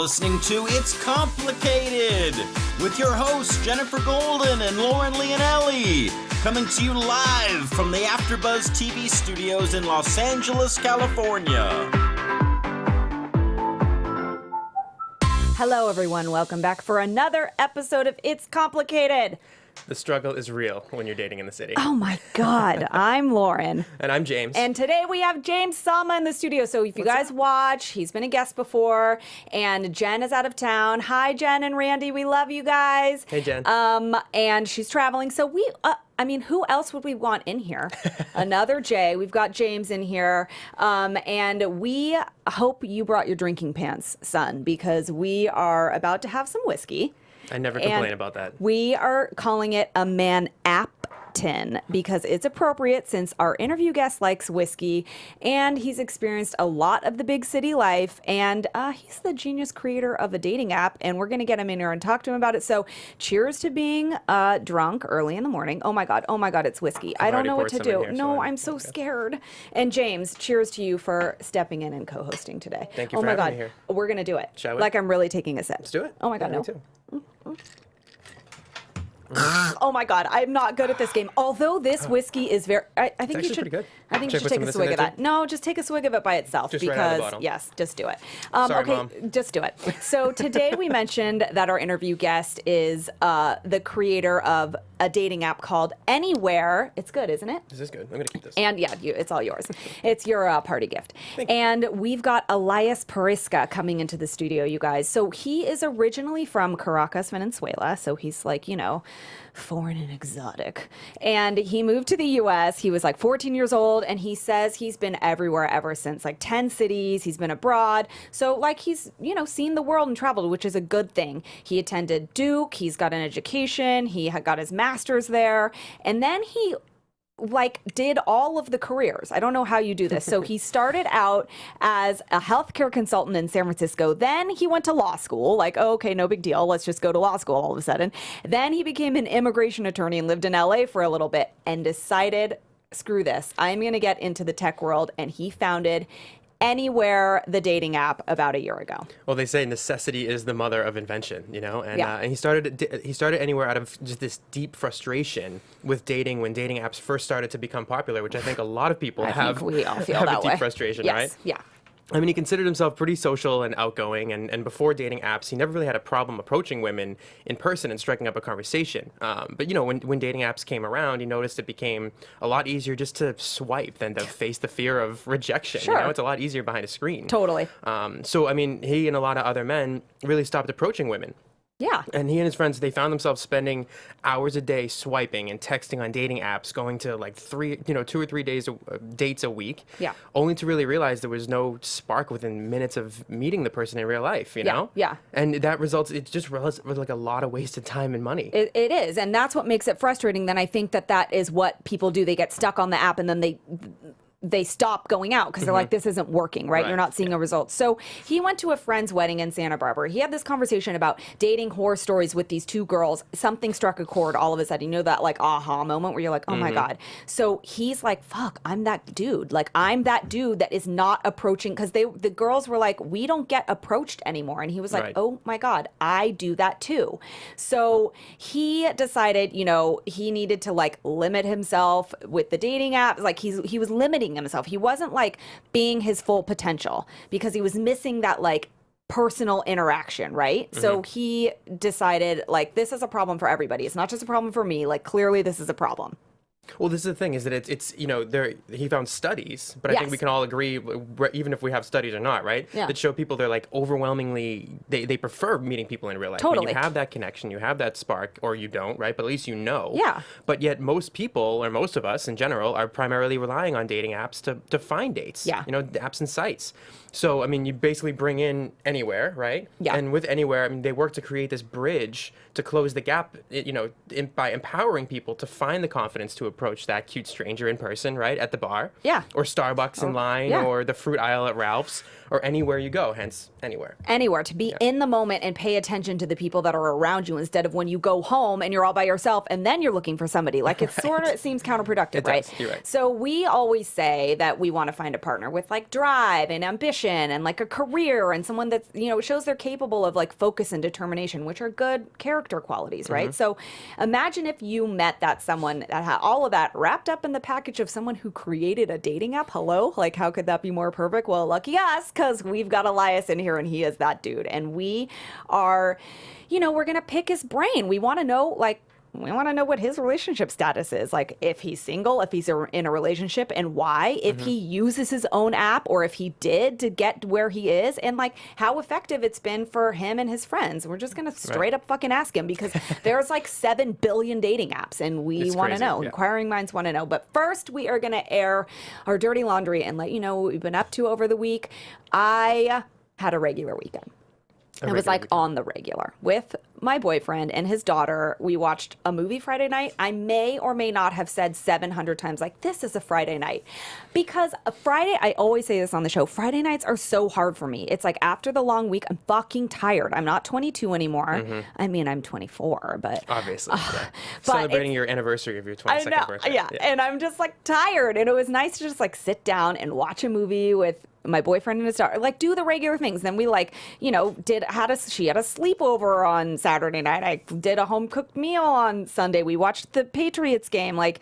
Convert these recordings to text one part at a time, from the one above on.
listening to It's Complicated with your hosts Jennifer Golden and Lauren Leonelli, coming to you live from the AfterBuzz TV studios in Los Angeles, California. Hello, everyone. Welcome back for another episode of It's Complicated. The struggle is real when you're dating in the city. Oh my God. I'm Lauren. And I'm James. And today we have James Sama in the studio. So if you guys watch, he's been a guest before. And Jen is out of town. Hi, Jen and Randy. We love you guys. Hey, Jen. And she's traveling. So who else would we want in here? Another Jay. We've got James in here. And we hope you brought your drinking pants, son, because we are about to have some whiskey. I never complain about that. We are calling it a Man-APP-ttan because it's appropriate since our interview guest likes whiskey and he's experienced a lot of the big city life, and he's the genius creator of a dating app, and we're going to get him in here and talk to him about it. So cheers to being drunk early in the morning. Oh my God, it's whiskey. I don't know what to do. No, I'm so scared. And James, cheers to you for stepping in and co-hosting today. Thank you for having me here. We're going to do it. Shall we? Like I'm really taking a sip. Let's do it. Oh my God, yeah, no. Me too. Oh my God, I'm not good at this game. Although this whiskey is very, I think you should. Pretty good. I think you should take a swig of that. No, just take a swig of it by itself Just because right out of the bottle. yes, just do it. Sorry, okay, Mom. just do it. So today we mentioned that our interview guest is the creator of a dating app called ANYWR. It's good, isn't it? This is good. I'm going to keep this. And yeah, it's all yours. It's your party gift. And we've got Elias Parisca coming into the studio, you guys. So he is originally from Caracas, Venezuela. So he's like, foreign and exotic. And he moved to the U.S. He was like 14 years old. And he says he's been everywhere ever since, like 10 cities. He's been abroad. So like he's, seen the world and traveled, which is a good thing. He attended Duke. He's got an education. He had got his master's there. And then he did all of the careers. I don't know how you do this. So he started out as a healthcare consultant in San Francisco. Then he went to law school. Okay, no big deal. Let's just go to law school all of a sudden. Then he became an immigration attorney and lived in LA for a little bit and decided, screw this, I'm going to get into the tech world. And he founded ANYWR, the dating app, about a year ago. Well, they say necessity is the mother of invention, and he started ANYWR out of just this deep frustration with dating when dating apps first started to become popular, which I think a lot of people have. We all feel have that a deep way. frustration, yes. right? Yeah. I mean, he considered himself pretty social and outgoing, and before dating apps, he never really had a problem approaching women in person and striking up a conversation. But, when dating apps came around, he noticed it became a lot easier just to swipe than to face the fear of rejection. Sure. It's a lot easier behind a screen. Totally. So, I mean, he and a lot of other men really stopped approaching women. Yeah. And he and his friends, they found themselves spending hours a day swiping and texting on dating apps, going to 2 or 3 dates a week. Yeah. Only to really realize there was no spark within minutes of meeting the person in real life, you know? Yeah. And that it just was like a lot of wasted time and money. It is. And that's what makes it frustrating. Then I think that is what people do. They get stuck on the app and then they stop going out because they're like, this isn't working, right? You're not seeing a result. So he went to a friend's wedding in Santa Barbara. He had this conversation about dating horror stories with these two girls. Something struck a chord all of a sudden. That aha moment where you're like, oh my God. So he's like, fuck, I'm that dude. I'm that dude that is not approaching, because the girls were like, we don't get approached anymore. And he was like, oh my God, I do that too. So he decided, he needed to limit himself with the dating apps. He was limiting himself. He wasn't being his full potential because he was missing that personal interaction, right? So he decided this is a problem for everybody. It's not just a problem for me. Clearly this is a problem. Well, this is the thing, is that it's he found studies, but I think we can all agree, even if we have studies or not, right? Yeah. That show people they're overwhelmingly, they prefer meeting people in real life. Totally. When you have that connection, you have that spark, or you don't, right? But at least Yeah. But yet most people, or most of us in general, are primarily relying on dating apps to find dates. Yeah. Apps and sites. So, I mean, you basically bring in ANYWR, right? Yeah. And with ANYWR, I mean, they work to create this bridge to close the gap, by empowering people to find the confidence to approach that cute stranger in person, right, at the bar. Yeah. Or Starbucks in line, yeah. or the fruit aisle at Ralph's, or anywhere you go, hence anywhere. Anywhere, to be in the moment and pay attention to the people that are around you instead of when you go home and you're all by yourself and then you're looking for somebody. Like it's sort of, it seems counterproductive, It right? does. You're right. So we always say that we want to find a partner with like drive and ambition and like a career and someone that's, you know, shows they're capable of like focus and determination, which are good character qualities, right? So imagine if you met that someone that had all of that wrapped up in the package of someone who created a dating app. Hello? Like, how could that be more perfect? Well, lucky us, because we've got Elias in here and he is that dude. And we are, you know, we're going to pick his brain. We want to know, like, we want to know what his relationship status is. Like, if he's single, if he's in a relationship, and why, if he uses his own app, or if he did to get where he is, and like how effective it's been for him and his friends. We're just going to straight up fucking ask him, because there's like 7 billion dating apps, and we want to know. Yeah. Inquiring minds want to know. But first, we are going to air our dirty laundry and let you know what we've been up to over the week. I had a regular weekend. It was like on the regular with my boyfriend and his daughter. We watched a movie Friday night. I may or may not have said 700 times, like, this is a Friday night. Because a Friday, I always say this on the show, Friday nights are so hard for me. It's like after the long week, I'm fucking tired. I'm not 22 anymore. I mean, I'm 24, but... Obviously. Yeah. but Celebrating your anniversary of your 22nd birthday. Yeah. And I'm just like tired. And it was nice to just like sit down and watch a movie with my boyfriend and his daughter, like do the regular things. Then we like, you know, she had a sleepover on Saturday night. I did a home cooked meal on Sunday. We watched the Patriots game. Like,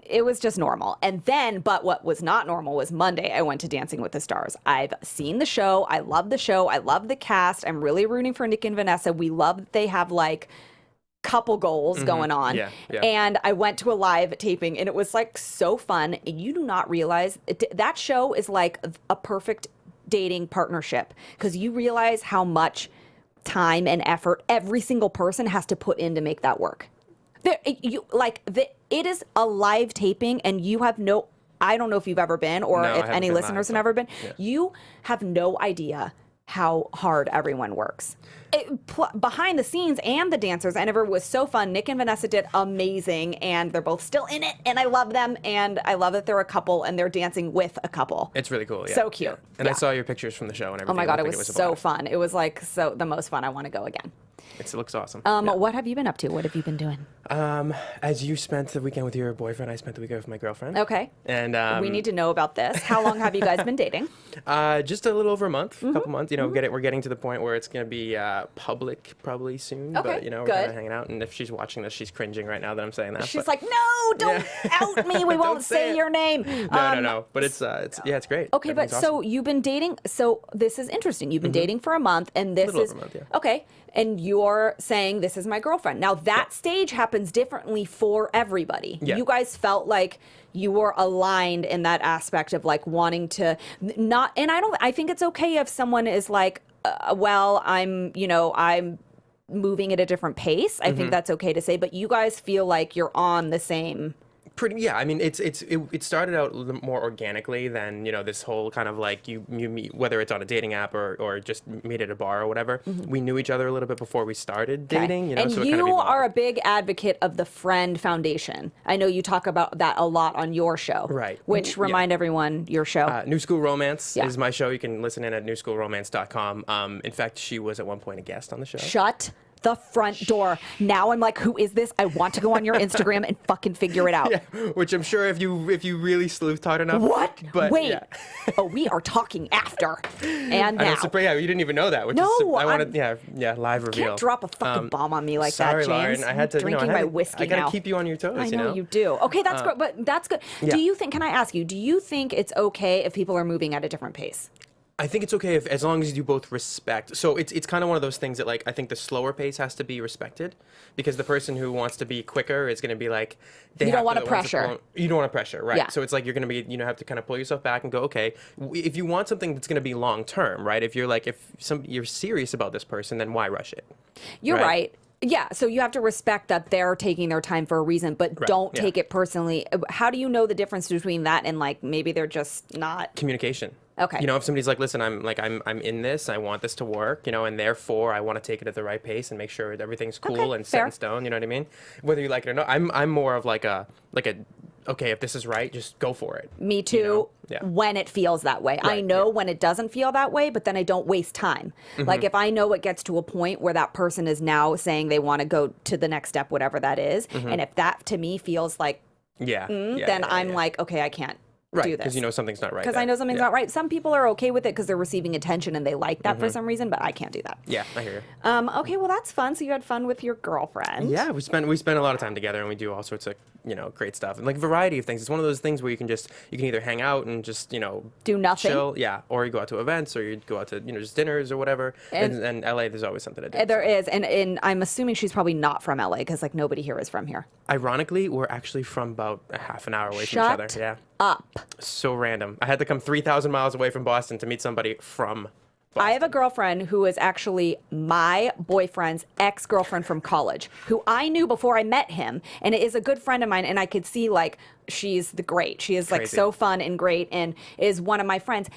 it was just normal. And then, but what was not normal was Monday, I went to Dancing with the Stars. I've seen the show. I love the show. I love the cast. I'm really rooting for Nick and Vanessa. We love that they have like couple goals going on. Yeah. And I went to a live taping and it was like so fun. You do not realize that show is like a perfect dating partnership, because you realize how much time and effort every single person has to put in to make that work. It is a live taping, and you have no, I don't know if you've ever been, or if any listeners have never been, you have no idea how hard everyone works. Behind the scenes and the dancers, and it was so fun. Nick and Vanessa did amazing, and they're both still in it, and I love them, and I love that they're a couple and they're dancing with a couple. It's really cool. Yeah. So cute. Yeah. And I saw your pictures from the show and everything. Oh my God, it like was so blast. fun. It was like the most fun. I want to go again. It looks awesome. What have you been up to? What have you been doing? As you spent the weekend with your boyfriend, I spent the weekend with my girlfriend. Okay. And we need to know about this. How long have you guys been dating? Just a little over a month, a couple months. You know, we're getting to the point where it's going to be public probably soon. Okay, but, you know, we're kind of hanging out. And if she's watching this, she's cringing right now that I'm saying that. She's like, no, don't out me. We won't say your name. No. But it's great. Okay, but so you've been dating. So this is interesting. You've been dating for a month, and this little is over a month, yeah. okay. And you're saying this is my girlfriend. Now that stage happens differently for everybody. Yeah. You guys felt like you were aligned in that aspect of like wanting to not. And I think it's okay if someone is like, I'm moving at a different pace. I think that's okay to say. But you guys feel like you're on the same. Yeah, I mean, it started out a little more organically than, you know, this whole kind of like you meet, whether it's on a dating app or just meet at a bar or whatever. We knew each other a little bit before we started dating, you know. And so you it kind of are a big advocate of the Friend Foundation. I know you talk about that a lot on your show. Right. Which, remind everyone, your show. New School Romance is my show. You can listen in at newschoolromance.com. In fact, she was at one point a guest on the show. Shut the front door. Now I'm like, who is this? I want to go on your Instagram and fucking figure it out. Yeah, which I'm sure if you really sleuth hard enough. What? But, wait. Yeah. Oh, we are talking after. And now. Yeah, you didn't even know that. Which No, is, I wanted, live reveal. Can't drop a fucking bomb on me like sorry, that, James. Lauren. I had to, I'm drinking my whiskey I gotta now. keep you on your toes. I know you do. Okay, that's good. But that's good. Yeah. Do you think? Can I ask you? Do you think it's okay if people are moving at a different pace? I think it's okay as long as you both respect. So it's kind of one of those things that, like, I think the slower pace has to be respected, because the person who wants to be quicker is going to be like, you don't want to pressure. You don't want to pressure, right? Yeah. So it's like you're going to be, have to kind of pull yourself back and go, okay, if you want something that's going to be long term, right? If you're like, you're serious about this person, then why rush it? You're right. Yeah, so you have to respect that they're taking their time for a reason, but don't take it personally. How do you know the difference between that and like maybe they're just not communication? Okay. You know, if somebody's like, listen, I'm in this, I want this to work, and therefore I want to take it at the right pace and make sure that everything's cool and set in stone. You know what I mean? Whether you like it or not, I'm more of like a okay, if this is right, just go for it. Me too. Yeah. When it feels that way. I Right, know yeah. when it doesn't feel that way, but then I don't waste time. Like if I know it gets to a point where that person is now saying they want to go to the next step, whatever that is, and if that to me feels like, then I'm like, okay, I can't do right, this. because you know something's not right. Because I know something's not right. Some people are okay with it because they're receiving attention and they like that for some reason, but I can't do that. Yeah, I hear you. Okay, well that's fun. So you had fun with your girlfriend. Yeah, we spent a lot of time together, and we do all sorts of great stuff, and like a variety of things. It's one of those things where you can either hang out and just Do nothing. chill, or you go out to events, or you go out to just dinners or whatever. And LA, there's always something to do. There is, and I'm assuming she's probably not from LA because like nobody here is from here. Ironically, we're actually from about a half an hour away from each other. Yeah, Up. so random. I had to come 3,000 miles away from Boston to meet somebody from Boston. I have a girlfriend who is actually my boyfriend's ex-girlfriend from college, who I knew before I met him, and is a good friend of mine, and I could see like she's great. She is like Crazy. so fun and great and is one of my friends.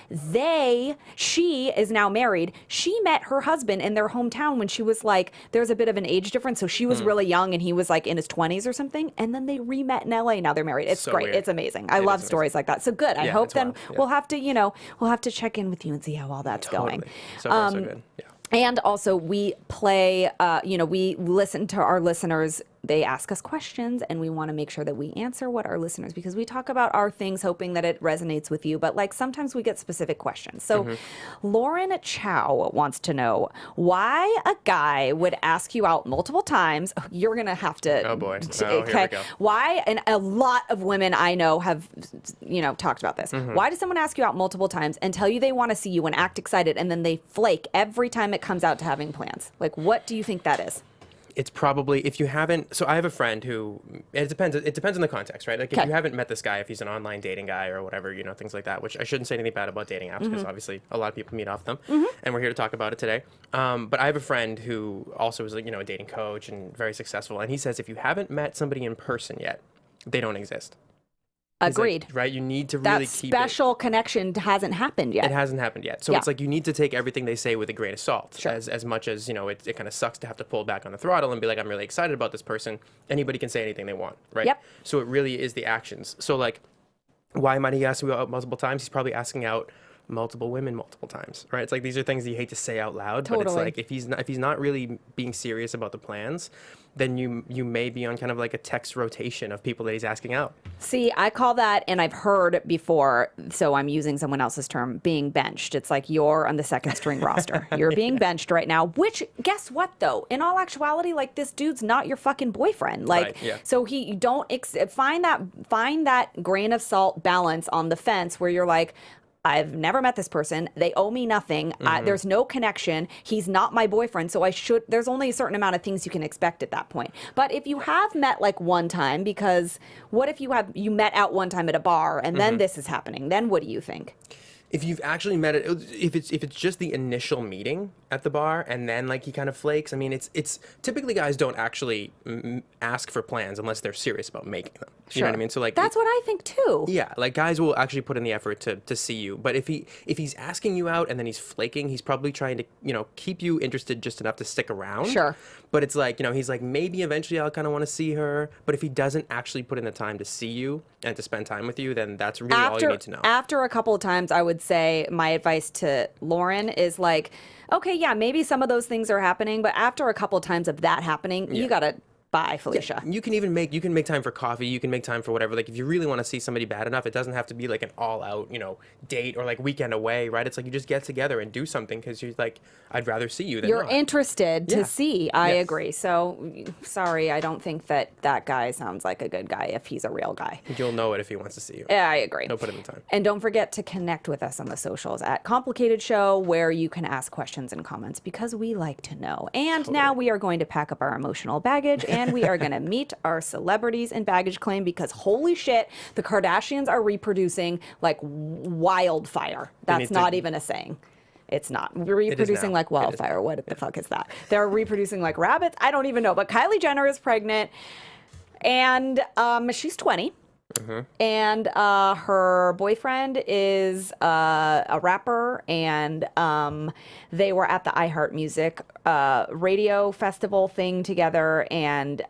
She is now married. She met her husband in their hometown when she was like, there's a bit of an age difference. So she was really young and he was like in his 20s or something. And then they re-met in LA. Now they're married. It's So great. weird. It's amazing. I love stories like that. So good. I Yeah, hope it's then wild. Yeah. we'll have to check in with you and see how all that's going. Totally. So far, so good. Yeah. And also, we play, we listen to our listeners. They ask us questions, and we want to make sure that we answer what our listeners, because we talk about our things hoping that it resonates with you. But like sometimes we get specific questions. So Lauren Chow wants to know why a guy would ask you out multiple times. You're going to have to. Oh, boy. Here we go. Why? And a lot of women I know have, talked about this. Why does someone ask you out multiple times and tell you they want to see you and act excited, and then they flake every time it comes out to having plans? Like, what do you think that is? It's probably, if you haven't, so I have a friend who, it depends on the context, right? Like if you haven't met this guy, if he's an online dating guy or whatever, things like that, which I shouldn't say anything bad about dating apps because obviously a lot of people meet off them, and we're here to talk about it today. But I have a friend who also is a dating coach and very successful, and he says if you haven't met somebody in person yet, they don't exist. Agreed. Like, right? You need to really That keep special connection hasn't happened yet. It hasn't happened yet. So it's like you need to take everything they say with a grain of salt. Sure. As much as, it kind of sucks to have to pull back on the throttle and be like, I'm really excited about this person. Anybody can say anything they want, right? Yep. So it really is the actions. So like, why might he ask you out multiple times? He's probably asking out multiple women multiple times, right? It's like these are things that you hate to say out loud, but it's like if he's not really being serious about the plans, then you may be on kind of like a text rotation of people that he's asking out. See, I call that, and I've heard before, so I'm using someone else's term, being benched. It's like you're on the second string roster. You're being benched right now, which, guess what, though? In all actuality, like, this dude's not your fucking boyfriend. Like, Right, yeah. so you don't, find that grain of salt balance on the fence where you're like, I've never met this person. They owe me nothing. There's no connection. He's not my boyfriend. So there's only a certain amount of things you can expect at that point. But if you have met like one time, because what if you met out one time at a bar and then this is happening? Then what do you think? If you've actually met it, if it's just the initial meeting at the bar and then like he kind of flakes, I mean, it's typically guys don't actually ask for plans unless they're serious about making them. You know what I mean? So like That's what I think too. yeah, like guys will actually put in the effort to see you. But if he's asking you out and then he's flaking, he's probably trying to keep you interested just enough to stick around. Sure. But it's like he's like maybe eventually I'll kind of want to see her. But if he doesn't actually put in the time to see you and to spend time with you, then that's really all you need to know. After a couple of times, I would say my advice to Lauren is like, okay, yeah, maybe some of those things are happening, but after a couple of times of that happening, you gotta bye, Felicia. You can make time for coffee. You can make time for whatever. Like if you really want to see somebody bad enough, it doesn't have to be like an all out, date or like weekend away, right? It's like you just get together and do something because you're like, I'd rather see you than You're not. interested to Yeah. see. I Yes. agree. So sorry, I don't think that guy sounds like a good guy if he's a real guy. You'll know it if he wants to see you. Yeah, I agree. He'll put in the time. And don't forget to connect with us on the socials at Complicated Show, where you can ask questions and comments because we like to know. And now we are going to pack up our emotional baggage and we are going to meet our celebrities in baggage claim because holy shit, the Kardashians are reproducing like wildfire. That's not even a saying. It's not. We're reproducing like wildfire. What the fuck is that? They're reproducing like rabbits? I don't even know. But Kylie Jenner is pregnant and she's 20. And her boyfriend is a rapper, and they were at the iHeart Music radio festival thing together. And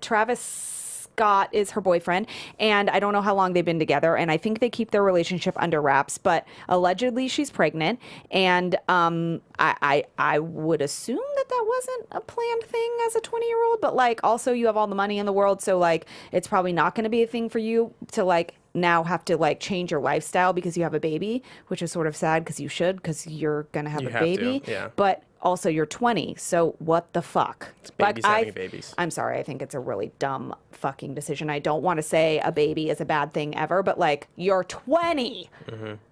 Travis Scott is her boyfriend, and I don't know how long they've been together, and I think they keep their relationship under wraps, but allegedly she's pregnant, and I would assume that wasn't a planned thing as a 20-year-old, but like also you have all the money in the world, so like it's probably not going to be a thing for you to like now have to like change your lifestyle because you have a baby, which is sort of sad because you're gonna have a baby. Yeah. But also you're 20, so what the fuck? It's babies having babies. I'm sorry, I think it's a really dumb fucking decision. I don't want to say a baby is a bad thing ever, but like you're 20.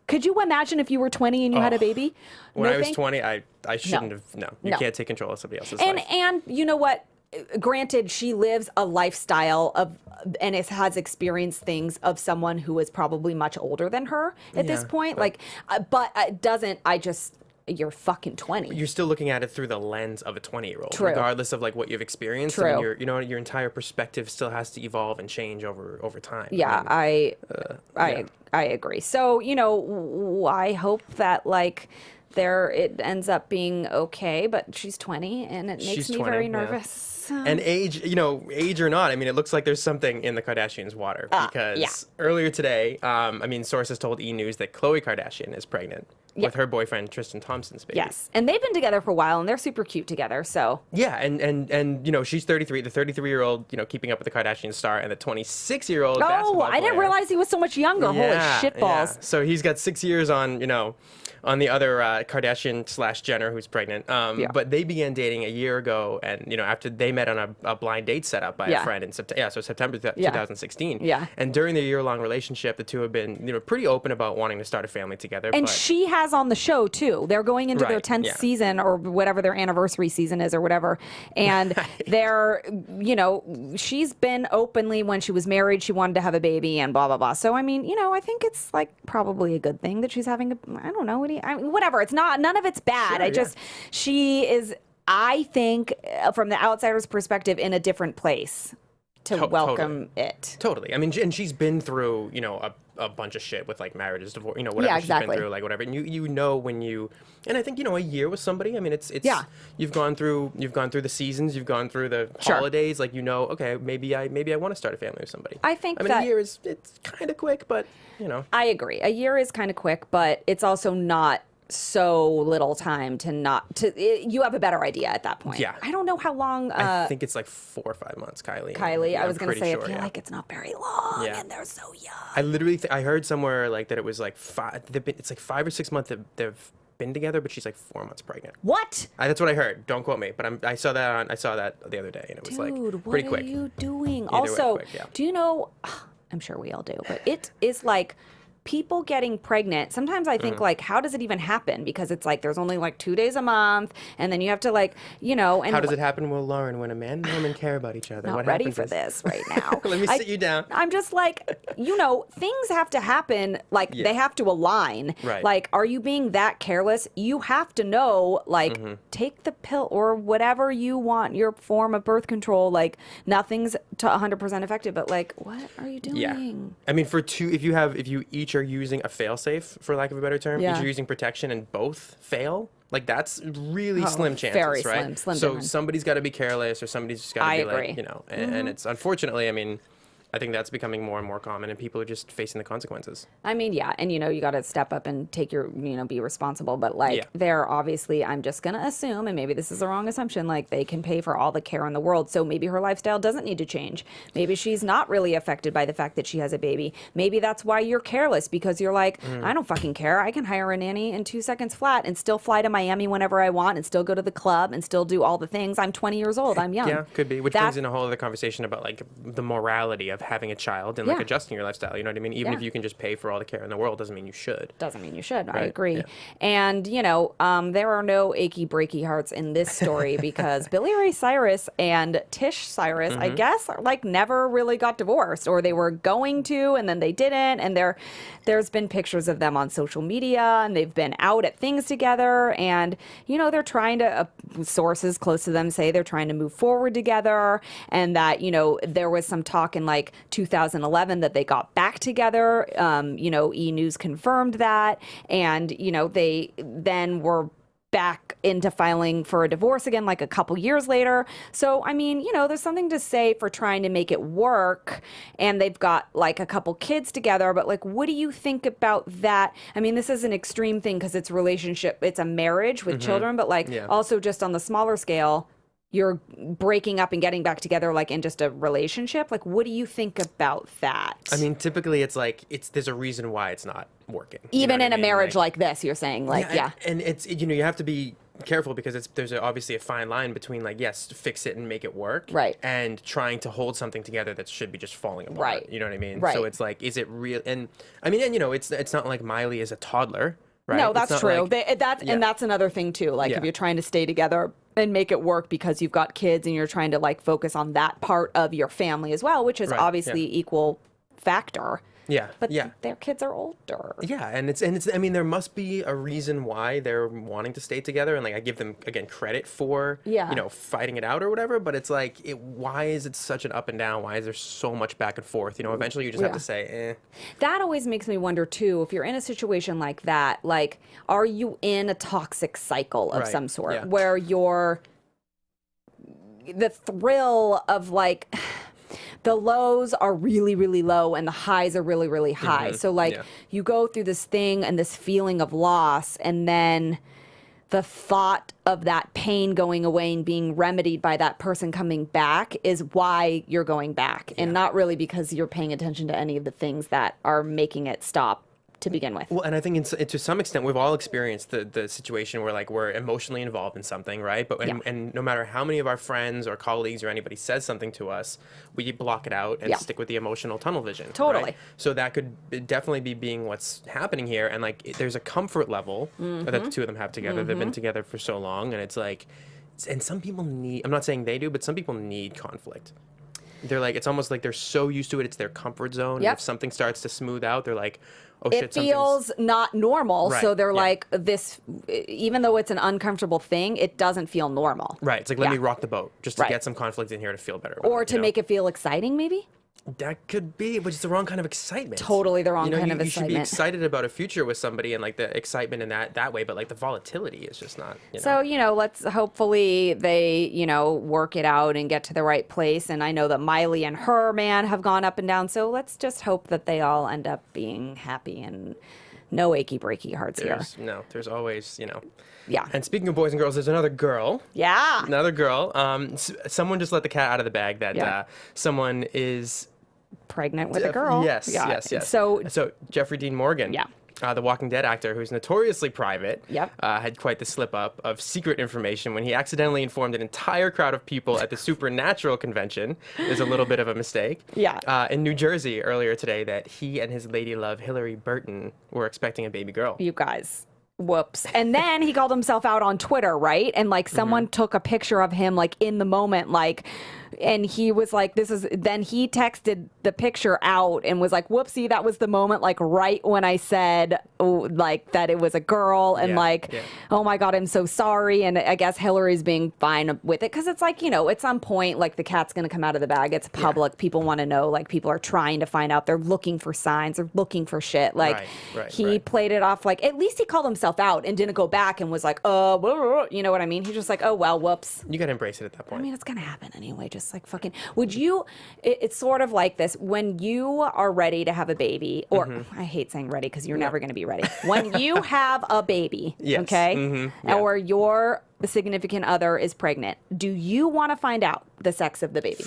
Could you imagine if you were 20 and you had a baby? When I was 20, I shouldn't have. No, you can't take control of somebody else's life. And you know what? Granted, she lives a lifestyle of and has experienced things of someone who is probably much older than her at this point. But it doesn't. You're fucking 20. You're still looking at it through the lens of a 20-year-old, True. regardless of like what you've experienced. True. I mean, your entire perspective still has to evolve and change over time. Yeah, I agree. So I hope that like it ends up being okay, but she's 20 and it makes me very nervous. And age or not, I mean, it looks like there's something in the Kardashians' water because earlier today, sources told E! News that Khloe Kardashian is pregnant with her boyfriend Tristan Thompson's baby. Yes, and they've been together for a while, and they're super cute together. So yeah, and she's 33, the 33-year-old, keeping up with the Kardashian star, and the 26-year-old. Oh, I didn't realize he was so much younger. Holy shitballs! Yeah. So he's got 6 years on the other Kardashian / Jenner who's pregnant. But they began dating a year ago, and after they met on a blind date set up by a friend in September 2016. Yeah. And during their year-long relationship, the two have been pretty open about wanting to start a family together. And she has on the show too. They're going into their 10th season or whatever their anniversary season is or whatever. And they're she's been openly when she was married, she wanted to have a baby and blah blah blah. So I mean, I think it's like probably a good thing that she's having I don't know. Whatever. It's not. None of it's bad. Sure, she is. I think, from the outsider's perspective, in a different place to welcome it. Totally. I mean, and she's been through, a bunch of shit with like marriages, divorce, whatever she's been through, like whatever. And you know when you, and I think a year with somebody. I mean, it's you've gone through the seasons, you've gone through the holidays, like okay, maybe I want to start a family with somebody. I mean, a year it's kind of quick, but I agree. A year is kind of quick, but it's also not so little time you have a better idea at that point. Yeah. I don't know how long. I think it's like 4 or 5 months, Kylie. I was going to say, I feel like it's not very long and they're so young. I literally, I heard somewhere like that it was like it's like 5 or 6 months that they've been together, but she's like 4 months pregnant. What? That's what I heard. Don't quote me, but I saw that the other day and it was like pretty quick. What are you doing? Either Also, way, quick, do you know, I'm sure we all do, but it is like people getting pregnant. Sometimes I think like, how does it even happen? Because it's like, there's only like 2 days a month and then you have to like, and how does it happen? Well, Lauren, when a man and woman care about each other, not ready for this right now. Let me sit you down. I'm just like, things have to happen. Like they have to align. Right. Like, are you being that careless? You have to know, like, take the pill or whatever you want, your form of birth control. Like, nothing's to 100% effective, but like, what are you doing? Yeah. I mean, if you each are using a fail-safe, for lack of a better term, each are using protection and both fail, like that's really slim chances, very right? Slim so somebody's got to be careless or somebody's just got to be agree. like, and it's unfortunately, I mean, I think that's becoming more and more common and people are just facing the consequences. I mean, yeah. And, you got to step up and take be responsible. But like they're obviously, I'm just going to assume, and maybe this is the wrong assumption, like they can pay for all the care in the world. So maybe her lifestyle doesn't need to change. Maybe she's not really affected by the fact that she has a baby. Maybe that's why you're careless because you're like, I don't fucking care. I can hire a nanny in 2 seconds flat and still fly to Miami whenever I want and still go to the club and still do all the things. I'm 20 years old. I'm young. Yeah, could be. Which brings in a whole other conversation about like the morality of having a child and like adjusting your lifestyle. You know what I mean? Even if you can just pay for all the care in the world, doesn't mean you should. Doesn't mean you should. I Right. agree. Yeah. And, there are no achy breaky hearts in this story because Billy Ray Cyrus and Tish Cyrus, I guess, like never really got divorced, or they were going to and then they didn't. And there's been pictures of them on social media and they've been out at things together. And, they're trying to, sources close to them say they're trying to move forward together. And that, there was some talk in like 2011 that they got back together. E! News confirmed that. And, they then were back into filing for a divorce again like a couple years later. So, I mean, you know, there's something to say for trying to make it work, and they've got like a couple kids together, but like, what do you think about that? I mean, this is an extreme thing because it's it's a marriage with children, but like also just on the smaller scale, you're breaking up and getting back together like in just a relationship. Like, what do you think about that? I mean, typically it's like there's a reason why it's not working. Even in a marriage like this, you're saying, like, and it's, you know, you have to be careful because there's obviously a fine line between like, yes, fix it and make it work, right, and trying to hold something together that should be just falling apart. Right. You know what I mean? Right. So it's like, is it real? And I mean, and you know, it's not like Miley is a toddler. Right? No, that's true. Like, and that's another thing too. Like if you're trying to stay together and make it work because you've got kids and you're trying to like focus on that part of your family as well, which is obviously equal factor. Yeah. But their kids are older. Yeah, and it's I mean, there must be a reason why they're wanting to stay together, and like I give them again credit for you know, fighting it out or whatever, but it's like why is it such an up and down? Why is there so much back and forth? You know, eventually you just have to say, eh. That always makes me wonder too, if you're in a situation like that, like are you in a toxic cycle of some sort where you're the thrill of like the lows are really, really low and the highs are really, really high. So like you go through this thing and this feeling of loss, and then the thought of that pain going away and being remedied by that person coming back is why you're going back, and not really because you're paying attention to any of the things that are making it stop to begin with. Well, and I think to some extent we've all experienced the situation where like we're emotionally involved in something, right? But and no matter how many of our friends or colleagues or anybody says something to us, we block it out and stick with the emotional tunnel vision. Totally. Right? So that could definitely be being what's happening here, and like there's a comfort level that the two of them have together. They've been together for so long, and it's like, and some people need. I'm not saying they do, but some people need conflict. They're like, it's almost like they're so used to it, it's their comfort zone. And if something starts to smooth out, they're like, oh shit, it feels not normal. Right. So they're like, this, even though it's an uncomfortable thing, it doesn't feel normal. Right. It's like, let me rock the boat just to get some conflict in here to feel better. Or to make it feel exciting, maybe? That could be, but it's the wrong kind of excitement. Totally the wrong kind of excitement. You should be excited about a future with somebody and like the excitement in that way, but like the volatility is just not. You know. So, you know, let's hopefully they, you know, work it out and get to the right place. And I know that Miley and her man have gone up and down. So let's just hope that they all end up being happy and no achy breaky hearts here. No, there's always, you know. Yeah. And speaking of boys and girls, there's another girl. Yeah. Another girl. Someone just let the cat out of the bag that someone is pregnant with a girl. Yes. So Jeffrey Dean Morgan, the Walking Dead actor, who's notoriously private, had quite the slip up of secret information when he accidentally informed an entire crowd of people at the Supernatural convention. Is a little bit of a mistake. In New Jersey earlier today, that he and his lady love Hillary Burton were expecting a baby girl. You guys. Whoops. And then he called himself out on Twitter, right? And like someone took a picture of him like in the moment, like, and he was like, then he texted the picture out and was like, whoopsie, that was the moment, like right when I said like that it was a girl, and oh my God, I'm so sorry. And I guess Hillary's being fine with it because it's like, you know, at some point, like the cat's going to come out of the bag. It's public. People want to know, like people are trying to find out. They're looking for signs. They're looking for shit. Like he played it off like, at least he called himself out and didn't go back and was like, you know what I mean? He's just like, oh, well, whoops. You got to embrace it at that point. I mean, it's going to happen anyway. Just like fucking, it's sort of like this. When you are ready to have a baby, or I hate saying ready because you're never going to be ready. When you have a baby, okay, or your significant other is pregnant, do you want to find out the sex of the baby?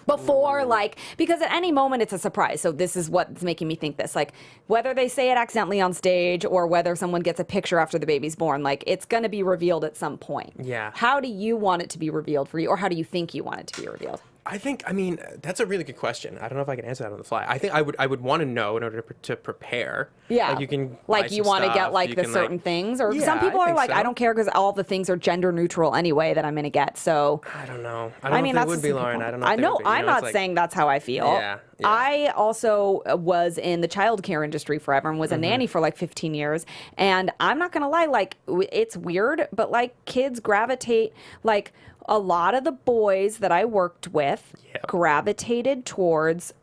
Before, like, because at any moment it's a surprise. So this is what's making me think this. Like, whether they say it accidentally on stage or whether someone gets a picture after the baby's born, like, it's going to be revealed at some point. Yeah. How do you want it to be revealed for you, or how do you think you want it to be revealed? I mean, that's a really good question. I don't know if I can answer that on the fly. I think I would want to know in order to prepare. Yeah. Like you can like you want to get like the certain things, or some people are like, I don't care because all the things are gender neutral anyway that I'm going to get. So I don't know. I don't know if they would be, Lauren. I don't know. I know. I'm not saying that's how I feel. Yeah. I also was in the childcare industry forever and was a nanny for like 15 years. And I'm not going to lie, like it's weird, but like kids gravitate, like a lot of the boys that I worked with gravitated towards